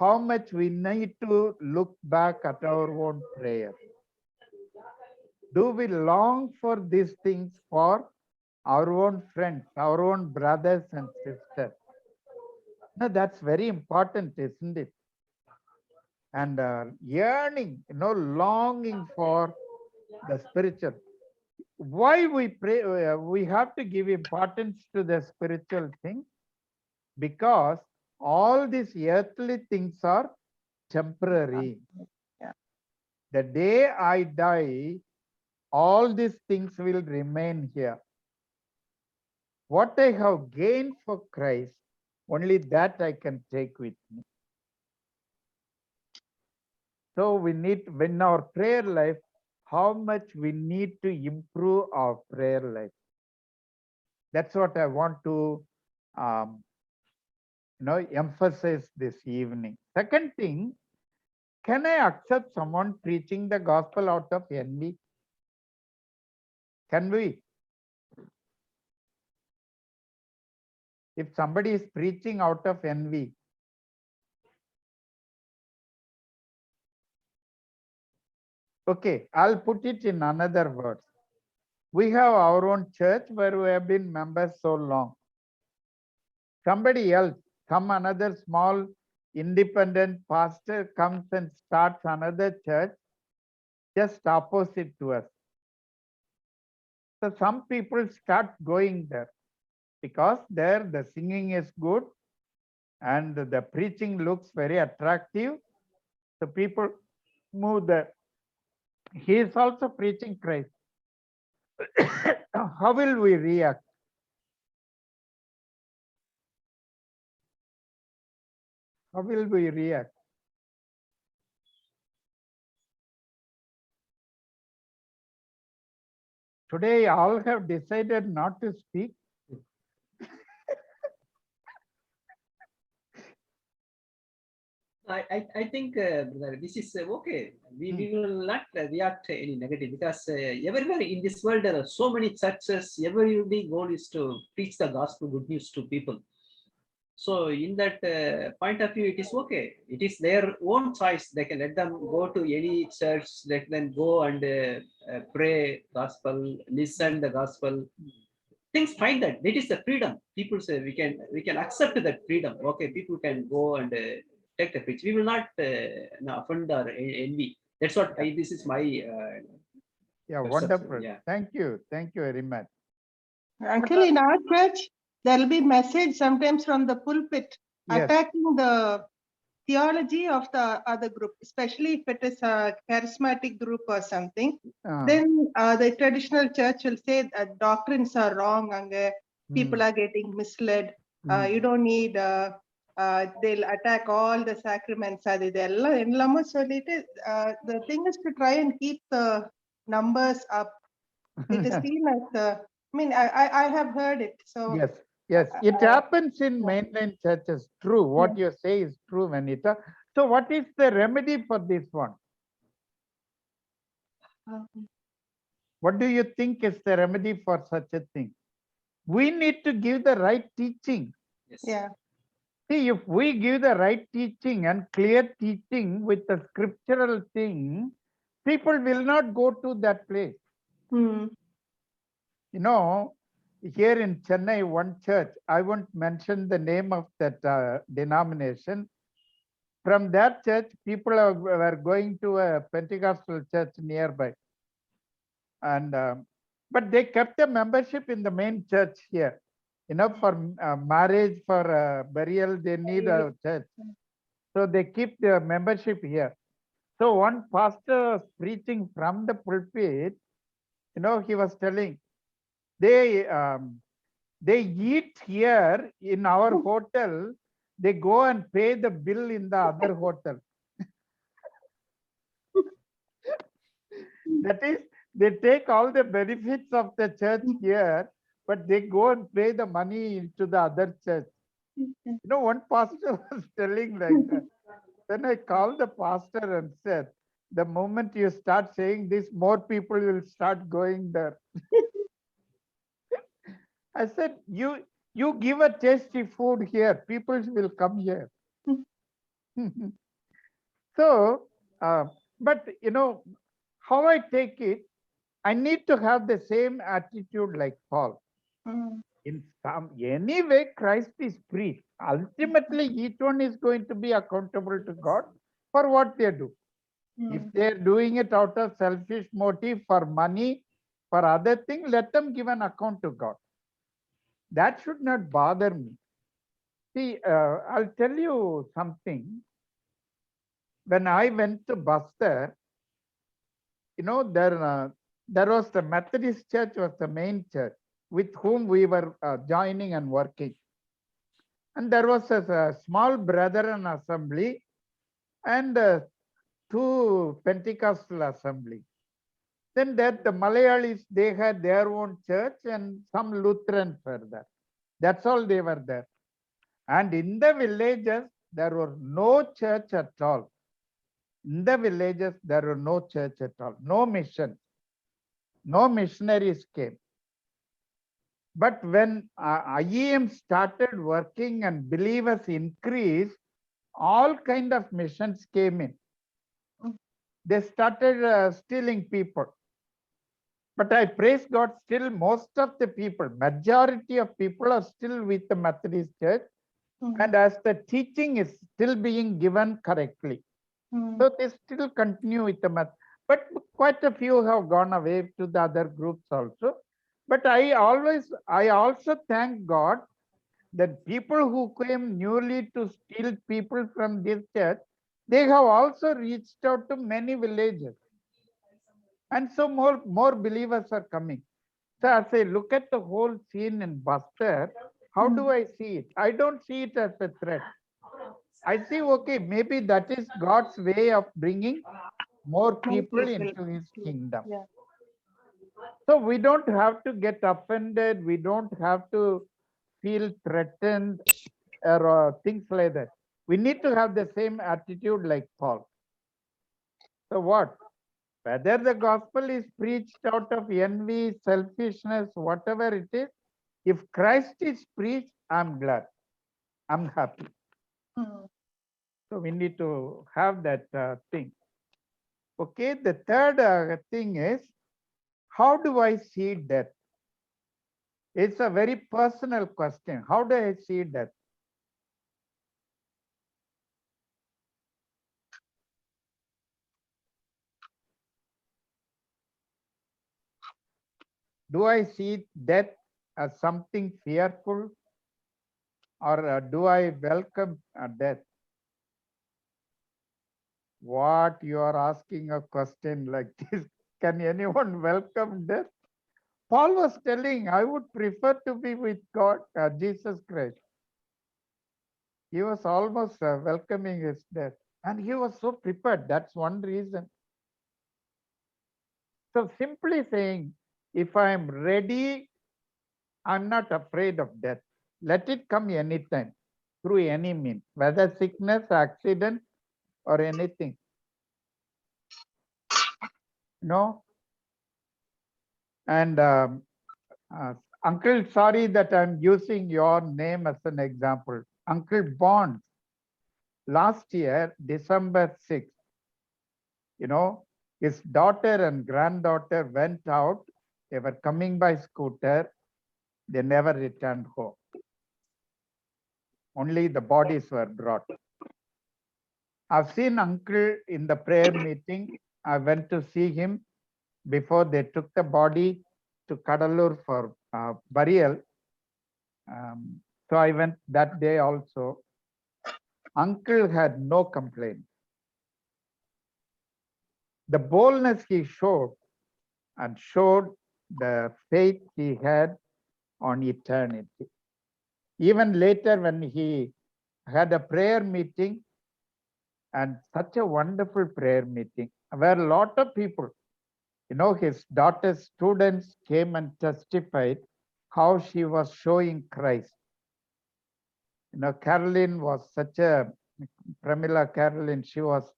S1: how much we need to look back at our own prayer. Do we long for these things for our own friends, our own brothers and sisters? No, that's very important, isn't it? And yearning, longing for the spiritual. Why we pray, we have to give importance to the spiritual thing, because all these earthly things are temporary.
S2: Yeah.
S1: The day I die, all these things will remain here. What I have gained for Christ, only that I can take with me. So we need, when our prayer life, how much we need to improve our prayer life. That's what I want to emphasize this evening. Second thing, can I accept someone preaching the gospel out of envy? Can we? If somebody is preaching out of envy, Okay, I'll put it in another words. We have our own church where we have been members so long. Somebody else, some another small independent pastor comes and starts another church just opposite to us. So some people start going there because there the singing is good and the preaching looks very attractive. So people move there. He is also preaching Christ. How will we react? How will we react? Today, all have decided not to speak.
S3: I think brother, this is okay. We will not react any negative because everywhere in this world there are so many churches. Every goal is to preach the gospel, good news to people. So in that point of view, it is okay. It is their own choice. They can let them go to any church. Let them go and pray gospel, listen the gospel. Things fine that it is the freedom. People say we can accept that freedom. Okay, people can go and take the preach. We will not offend or envy. That's what this is my
S1: Yeah,
S3: perception,
S1: wonderful.
S3: yeah.
S1: Thank you. Thank you very much.
S2: Uncle, in our church, there'll be message sometimes from the pulpit
S1: Yes.
S2: attacking the theology of the other group, especially if it is a charismatic group or something. Then the traditional church will say that doctrines are wrong and people are getting misled. You don't need, they'll attack all the sacraments. The thing is to try and keep the numbers up. It is seen as, I have heard it. So
S1: Yes, yes, it happens in mainline churches. True, what you say is true, Vanita. So what is the remedy for this one? What do you think is the remedy for such a thing? We need to give the right teaching.
S3: Yes.
S2: yeah.
S1: See, if we give the right teaching and clear teaching with the scriptural thing, people will not go to that place.
S2: Hmm.
S1: You know, here in Chennai, one church, I won't mention the name of that denomination. From that church, people were going to a Pentecostal church nearby. And but they kept the membership in the main church here. You know, for marriage, for burial, they need a church. So they keep their membership here. So one pastor was preaching from the pulpit, you know, he was telling, they eat here in our hotel, they go and pay the bill in the other hotel. That is, they take all the benefits of the church here, but they go and pay the money into the other church. You know, one pastor was telling like that. Then I called the pastor and said, the moment you start saying this, more people will start going there. I said, you give a tasty food here, people will come here. So, but you know, how I take it, I need to have the same attitude like Paul. In some any way, Christ is preached. Ultimately, each one is going to be accountable to God for what they do. If they're doing it out of selfish motive for money, for other things, let them give an account to God. That should not bother me. See, I'll tell you something. When I went to Buster, you know, there was the Methodist church was the main church with whom we were joining and working. And there was a small Brethren assembly and 2 Pentecostal assembly. Then that the Malayalis, they had their own church and some Lutherans were there. That's all they were there. And in the villages, there were no church at all. In the villages, there were no church at all, no mission. No missionaries came. But when IEM started working and believers increased, all kind of missions came in. they started stealing people. But I praise God, still most of the people, majority of people are still with the Methodist Church. And as the teaching is still being given correctly. So they still continue with the math. But quite a few have gone away to the other groups also. But I also thank God that people who came newly to steal people from this church, they have also reached out to many villages. And so more believers are coming. So as I look at the whole scene in Buster, how do I see it? I don't see it as a threat. I see, okay, maybe that is God's way of bringing more people into his kingdom.
S2: Yeah.
S1: So we don't have to get offended. We don't have to feel threatened or things like that. We need to have the same attitude like Paul. So what? Whether the gospel is preached out of envy, selfishness, whatever it is, if Christ is preached, I'm glad. I'm happy. So we need to have that thing. Okay, the third thing is, how do I see death? It's a very personal question. How do I see death? Do I see death as something fearful, or do I welcome death? What, you are asking a question like this? Can anyone welcome death? Paul was telling, I would prefer to be with God, Jesus Christ. He was almost welcoming his death. And he was so prepared. That's one reason. So simply saying, if I am ready, I'm not afraid of death. Let it come anytime, through any means, whether sickness, accident, or anything. No. And Uncle, sorry that I'm using your name as an example. Uncle Bond, last year, December 6th, his daughter and granddaughter went out. They were coming by scooter. They never returned home. Only the bodies were brought. I've seen Uncle in the prayer meeting. I went to see him before they took the body to Kadalur for burial. So I went that day also. Uncle had no complaint. The boldness he showed and showed the faith he had on eternity. Even later when he had a prayer meeting, and such a wonderful prayer meeting where a lot of people, his daughter's students came and testified how she was showing Christ. Caroline was Pramila Caroline, she was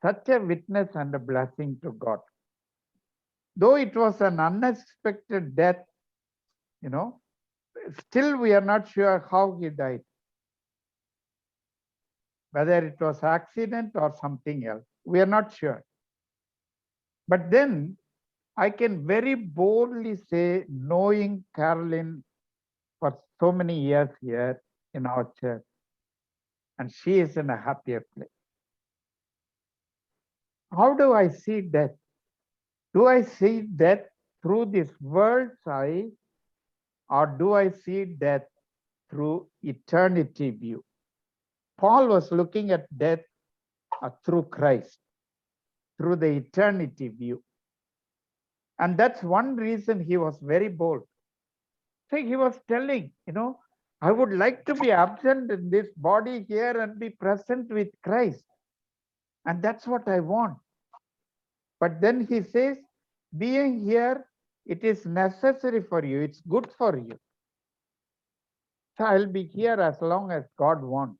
S1: such a witness and a blessing to God. Though it was an unexpected death, still we are not sure how he died. Whether it was accident or something else, we are not sure. But then I can very boldly say, knowing Caroline for so many years here in our church, and she is in a happier place. How do I see death? Do I see death through this world's eye, or do I see death through eternity view? Paul was looking at death through Christ, through the eternity view. And that's one reason he was very bold. So he was telling, I would like to be absent in this body here and be present with Christ. And that's what I want. But then he says, being here, it is necessary for you. It's good for you. So I'll be here as long as God wants.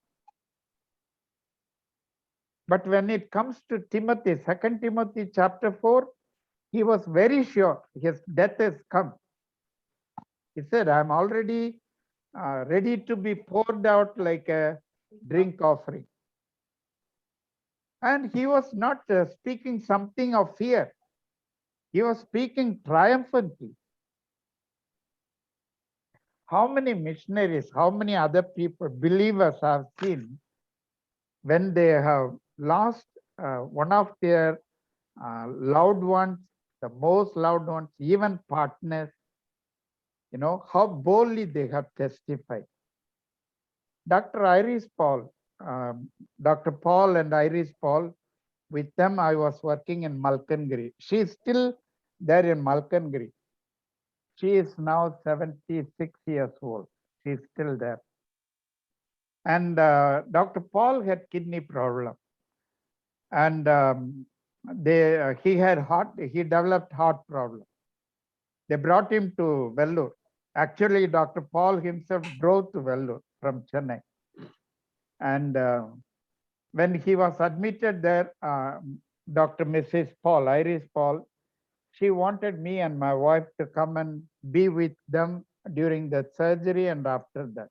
S1: But when it comes to Timothy, 2 Timothy chapter 4, he was very sure his death has come. He said, I'm already ready to be poured out like a drink offering. And he was not speaking something of fear. He was speaking triumphantly. How many missionaries, how many other people, believers have seen when they have lost one of their loved ones, the most loved ones, even partners, how boldly they have testified. Dr. Iris Paul, Dr. Paul and Iris Paul, with them I was working in Malkangiri. She is still there in Malkangiri. She is now 76 years old. She is still there. And Dr. Paul had kidney problem. And he developed heart problem. They brought him to Vellore. Actually, Dr. Paul himself drove to Vellore from Chennai. And when he was admitted there, Dr. Mrs. Paul, Iris Paul, she wanted me and my wife to come and be with them during the surgery and after that.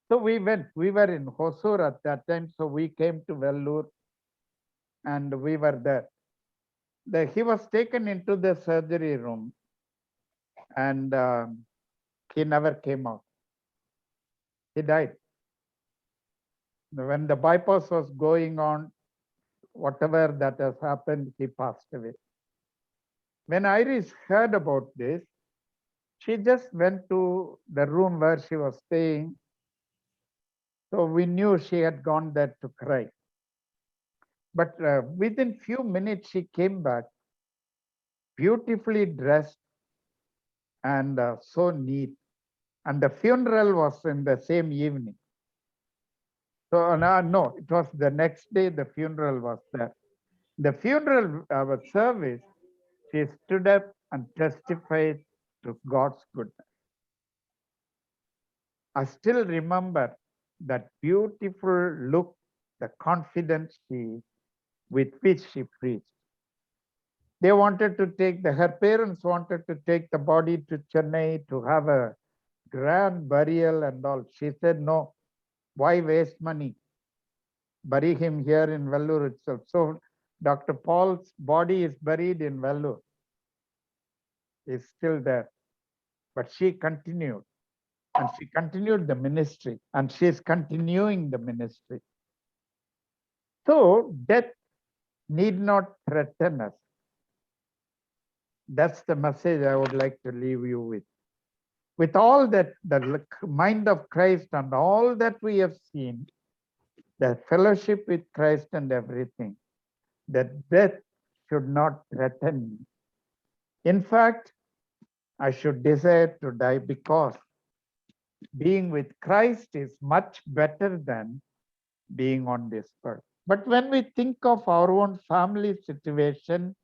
S1: So we went. We were in Hosur at that time, so we came to Vellore and we were there. He was taken into the surgery room and he never came out. He died. When the bypass was going on, whatever that has happened, he passed away. When Iris heard about this, she just went to the room where she was staying. So we knew she had gone there to cry. But within few minutes, she came back, beautifully dressed and so neat. And the funeral was in the same evening. So no, it was the next day the funeral was there. The funeral service, she stood up and testified to God's goodness. I still remember that beautiful look, the confidence with which she preached. They wanted to her parents wanted to take the body to Chennai to have a grand burial and all. She said, no, why waste money? Bury him here in Vellore itself. So Dr. Paul's body is buried in Vellore. Is still there. But she continued. And she continued the ministry. And she is continuing the ministry. So death need not threaten us. That's the message I would like to leave you with. With all that, the mind of Christ and all that we have seen, the fellowship with Christ and everything, that death should not threaten me. In fact, I should desire to die because being with Christ is much better than being on this earth. But when we think of our own family situation,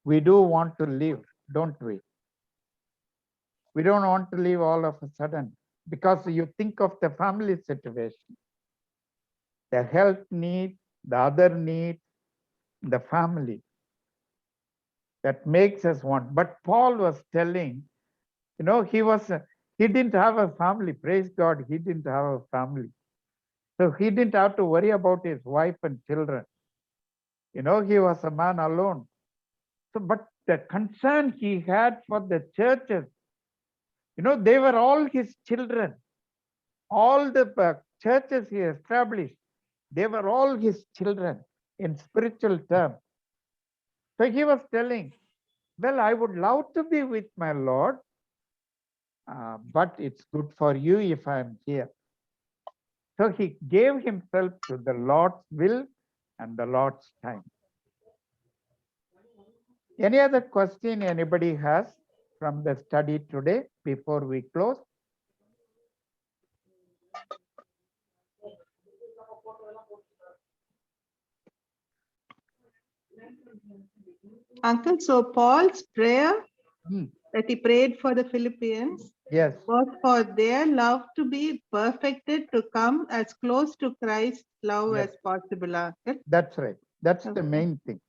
S1: we do want to live, don't we? We don't want to leave all of a sudden because you think of the family situation, the health need, the other need, the family that makes us want. But Paul was telling, he didn't have a family. Praise God, he didn't have a family. So he didn't have to worry about his wife and children. He was a man alone. So, but the concern he had for the churches, they were all his children. All the churches he established, they were all his children in spiritual terms. So he was telling, well, I would love to be with my Lord, but it's good for you if I'm here. So he gave himself to the Lord's will and the Lord's time. Any other question anybody has from the study today before we close?
S2: Uncle, so Paul's prayer
S1: Hmm.
S2: that he prayed for the Philippians
S1: Yes,
S2: was for their love to be perfected, to come as close to Christ's love
S1: Yes.
S2: as possible, Uncle.
S1: That's right. That's the
S2: Okay.
S1: main thing.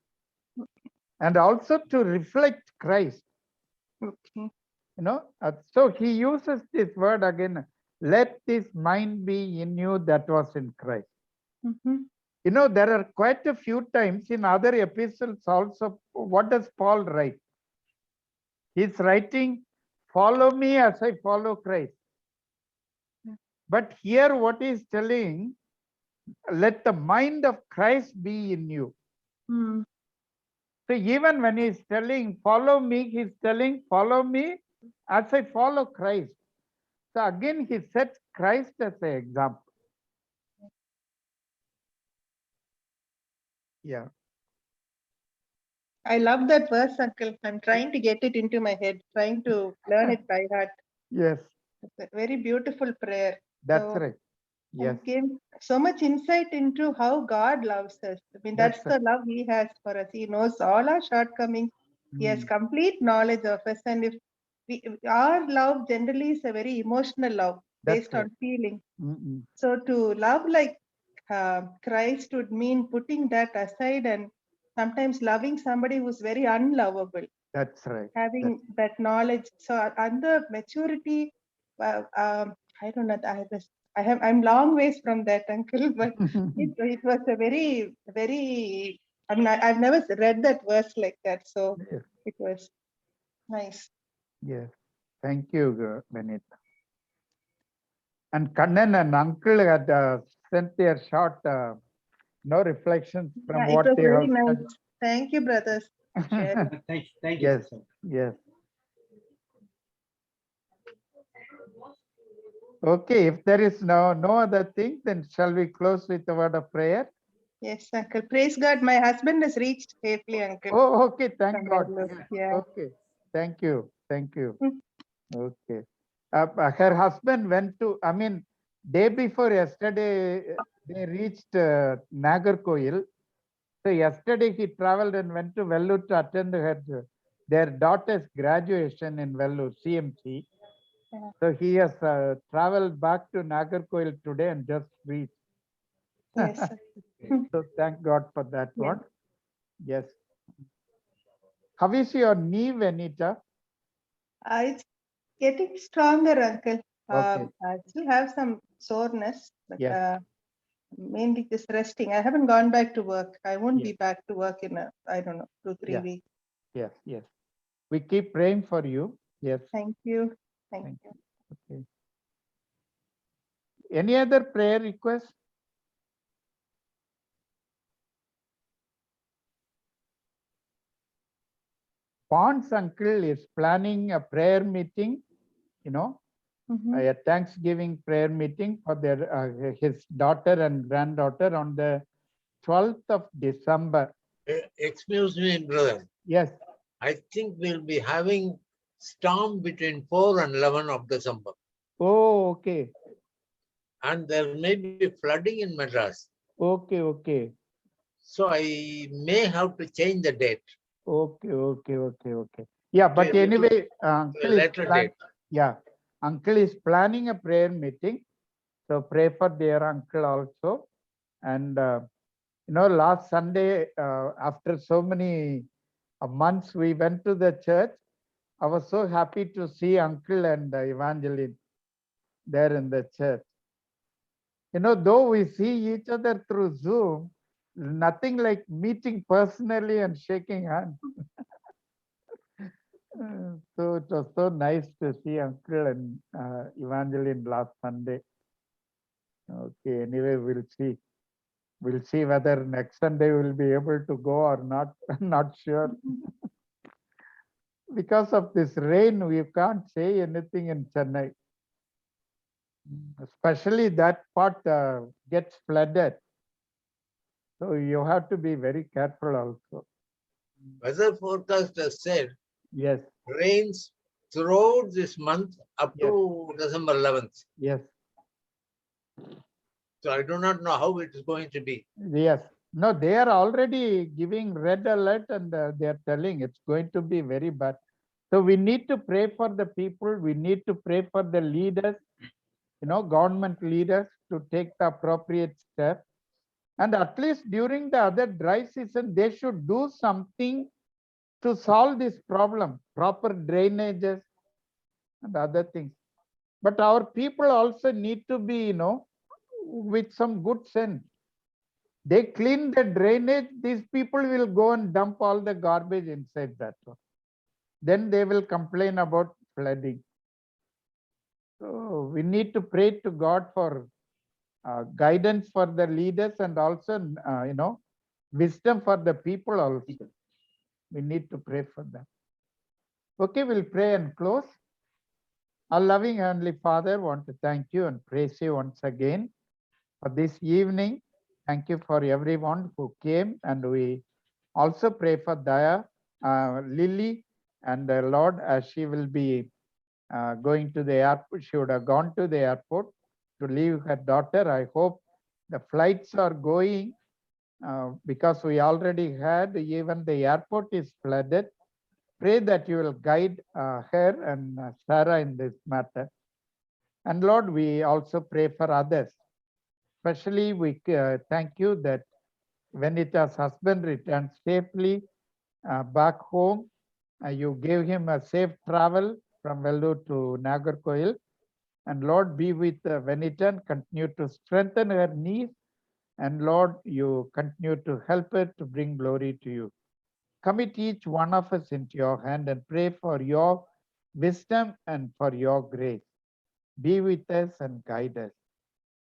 S1: And also to reflect Christ.
S2: Okay.
S1: So he uses this word again, let this mind be in you that was in Christ.
S2: Mhm.
S1: You know, there are quite a few times in other epistles also. What does Paul write? He's writing, follow me as I follow Christ. But here what he's telling, let the mind of Christ be in you.
S2: Hmm.
S1: So even when he's telling, follow me, he's telling, follow me as I follow Christ. So again, he sets Christ as an example. Yeah.
S2: I love that verse, Uncle. I'm trying to get it into my head, trying to learn it by heart.
S1: Yes,
S2: It's a very beautiful prayer.
S1: that's
S2: So,
S1: right.
S2: and
S1: Yes,
S2: gave so much insight into how God loves us. I mean, that's
S1: That's
S2: the love He has for us. He knows all our shortcomings. He has
S1: Mm,
S2: complete knowledge of us. And if our love generally is a very emotional love
S1: That's
S2: based
S1: right.
S2: on feeling.
S1: mm,
S2: So to love like Christ would mean putting that aside and sometimes loving somebody who's very unlovable,
S1: That's right.
S2: having that knowledge. So under maturity, I don't know. I'm long ways from that, Uncle. But it was a very. I mean, I've never read that verse like that, so
S1: Yes,
S2: it was nice.
S1: yes. Thank you, Benita. And Kannan and uncle had sent their short no reflections from
S2: Yeah, it
S1: what
S2: was
S1: they
S2: very
S1: have
S2: nice.
S1: studied.
S2: Thank you, brothers, for sharing.
S3: Thank you,
S1: Yes,
S3: sister.
S1: yes. Okay, if there is no other thing, then shall we close with a word of prayer?
S2: Yes, Uncle. Praise God. My husband has reached safely, Uncle.
S1: Oh, okay, thank
S2: From
S1: God.
S2: Bangalore.
S1: Yes,
S2: Yeah.
S1: Okay, thank you, thank you.
S2: Mm.
S1: Okay. Her husband went to, I mean, day before yesterday, they reached Nagarkoil. So yesterday he traveled and went to Vellore to attend their daughter's graduation in Vellore, CMC.
S2: Yeah.
S1: So he has traveled back to Nagarkoil today and just reached.
S2: Yes.
S1: So thank God for that
S2: Yeah.
S1: one. Yes. How is your knee, Venita?
S2: It's getting stronger, Uncle.
S1: Okay.
S2: I still have some soreness, but
S1: Yes.
S2: mainly just resting. I haven't gone back to work. I won't
S1: Yes.
S2: be back to work in I don't know, 2-3
S1: Yeah.
S2: weeks.
S1: Yes. Yes. We keep praying for you. Yes.
S2: Thank you. Thank
S1: Thank
S2: you.
S1: Okay. Any other prayer request? Pond's uncle is planning a prayer meeting, you know,
S2: Mhm.
S1: a Thanksgiving prayer meeting for his daughter and granddaughter on the 12th of December.
S4: Excuse me, brother.
S1: Yes.
S4: I think we'll be having storm between 4 and 11 of December.
S1: Oh, okay.
S4: And there may be flooding in Madras.
S1: Okay, okay.
S4: So I may have to change the date
S1: Okay, okay, okay, okay. Yeah, but
S4: to
S1: anyway,
S4: a
S1: uncle is
S4: later date.
S1: yeah, uncle is planning a prayer meeting. So pray for their uncle also. And last Sunday, after so many months, we went to the church. I was so happy to see uncle and Evangeline there in the church. Though we see each other through Zoom, nothing like meeting personally and shaking hands. So it was so nice to see uncle and Evangeline last Sunday. Okay, anyway, we'll see. We'll see whether next Sunday we'll be able to go or not. I'm not sure. Because of this rain, we can't say anything in Chennai. Especially that part gets flooded. So you have to be very careful also.
S4: Weather forecaster said
S1: Yes,
S4: rains throughout this month up
S1: Yes.
S4: to December 11th.
S1: yes,
S4: So I do not know how it is going to be.
S1: yes. No, they are already giving red alert and they are telling it's going to be very bad. So we need to pray for the people. We need to pray for the leaders, government leaders to take the appropriate steps. And at least during the other dry season, they should do something to solve this problem, proper drainages and other things. But our people also need to be, with some good sense. They clean the drainage, these people will go and dump all the garbage inside that one. Then they will complain about flooding. So we need to pray to God for guidance for the leaders and also, wisdom for the people also. We need to pray for them. Okay, we'll pray and close. Our loving Heavenly Father, want to thank you and praise you once again for this evening. Thank you for everyone who came, and we also pray for Daya, Lily, and Lord, as she will be going to the airport. She would have gone to the airport to leave her daughter. I hope the flights are going because we already had, even the airport is flooded. Pray that you will guide her and Sarah in this matter. And Lord, we also pray for others. Especially we thank you that Vanita's husband returned safely back home. You gave him a safe travel from Vellore to Nagarkoil. And Lord, be with Vanita and continue to strengthen her knees. And Lord, you continue to help her to bring glory to you. Commit each one of us into your hand and pray for your wisdom and for your grace. Be with us and guide us.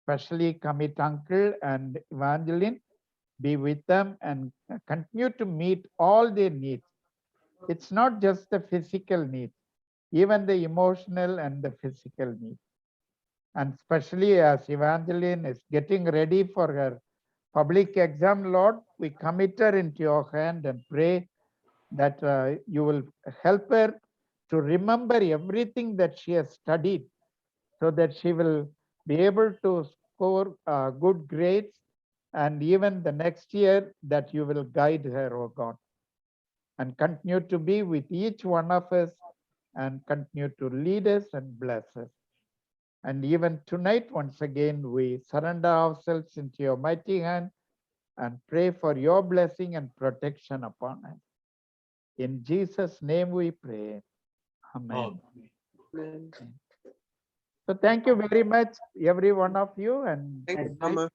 S1: Especially commit Uncle and Evangeline. Be with them and continue to meet all their needs. It's not just the physical needs, even the emotional and the physical needs. And especially as Evangeline is getting ready for her public exam, Lord, we commit her into your hand and pray that you will help her to remember everything that she has studied so that she will be able to score good grades, and even the next year that you will guide her, oh God, and continue to be with each one of us and continue to lead us and bless us. And even tonight, once again, we surrender ourselves into your mighty hand and pray for your blessing and protection upon us. In Jesus' name we pray. Amen.
S4: Amen.
S1: So thank you very much, every one of you. And
S5: Thank you,
S1: good
S5: Mama.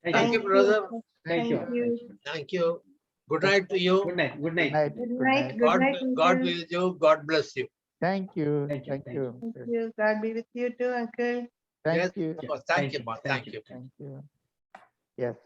S1: night.
S4: Thank you, brother.
S3: Thank you.
S4: Thank you. Good night to you.
S3: Good night. Good
S1: Good
S3: night.
S1: night.
S2: Good
S1: Good
S2: night.
S1: night.
S2: Good night.
S4: God
S2: Uncle.
S4: be with you. God bless you.
S1: Thank you.
S3: Thank you.
S1: Thank
S3: Thank
S1: you.
S2: Thank you. God be with you too, Uncle.
S1: Thank
S4: Yes,
S1: you.
S4: Mama. Thank you, Ma.
S3: Thank
S4: Thank you.
S1: Thank you. Yes.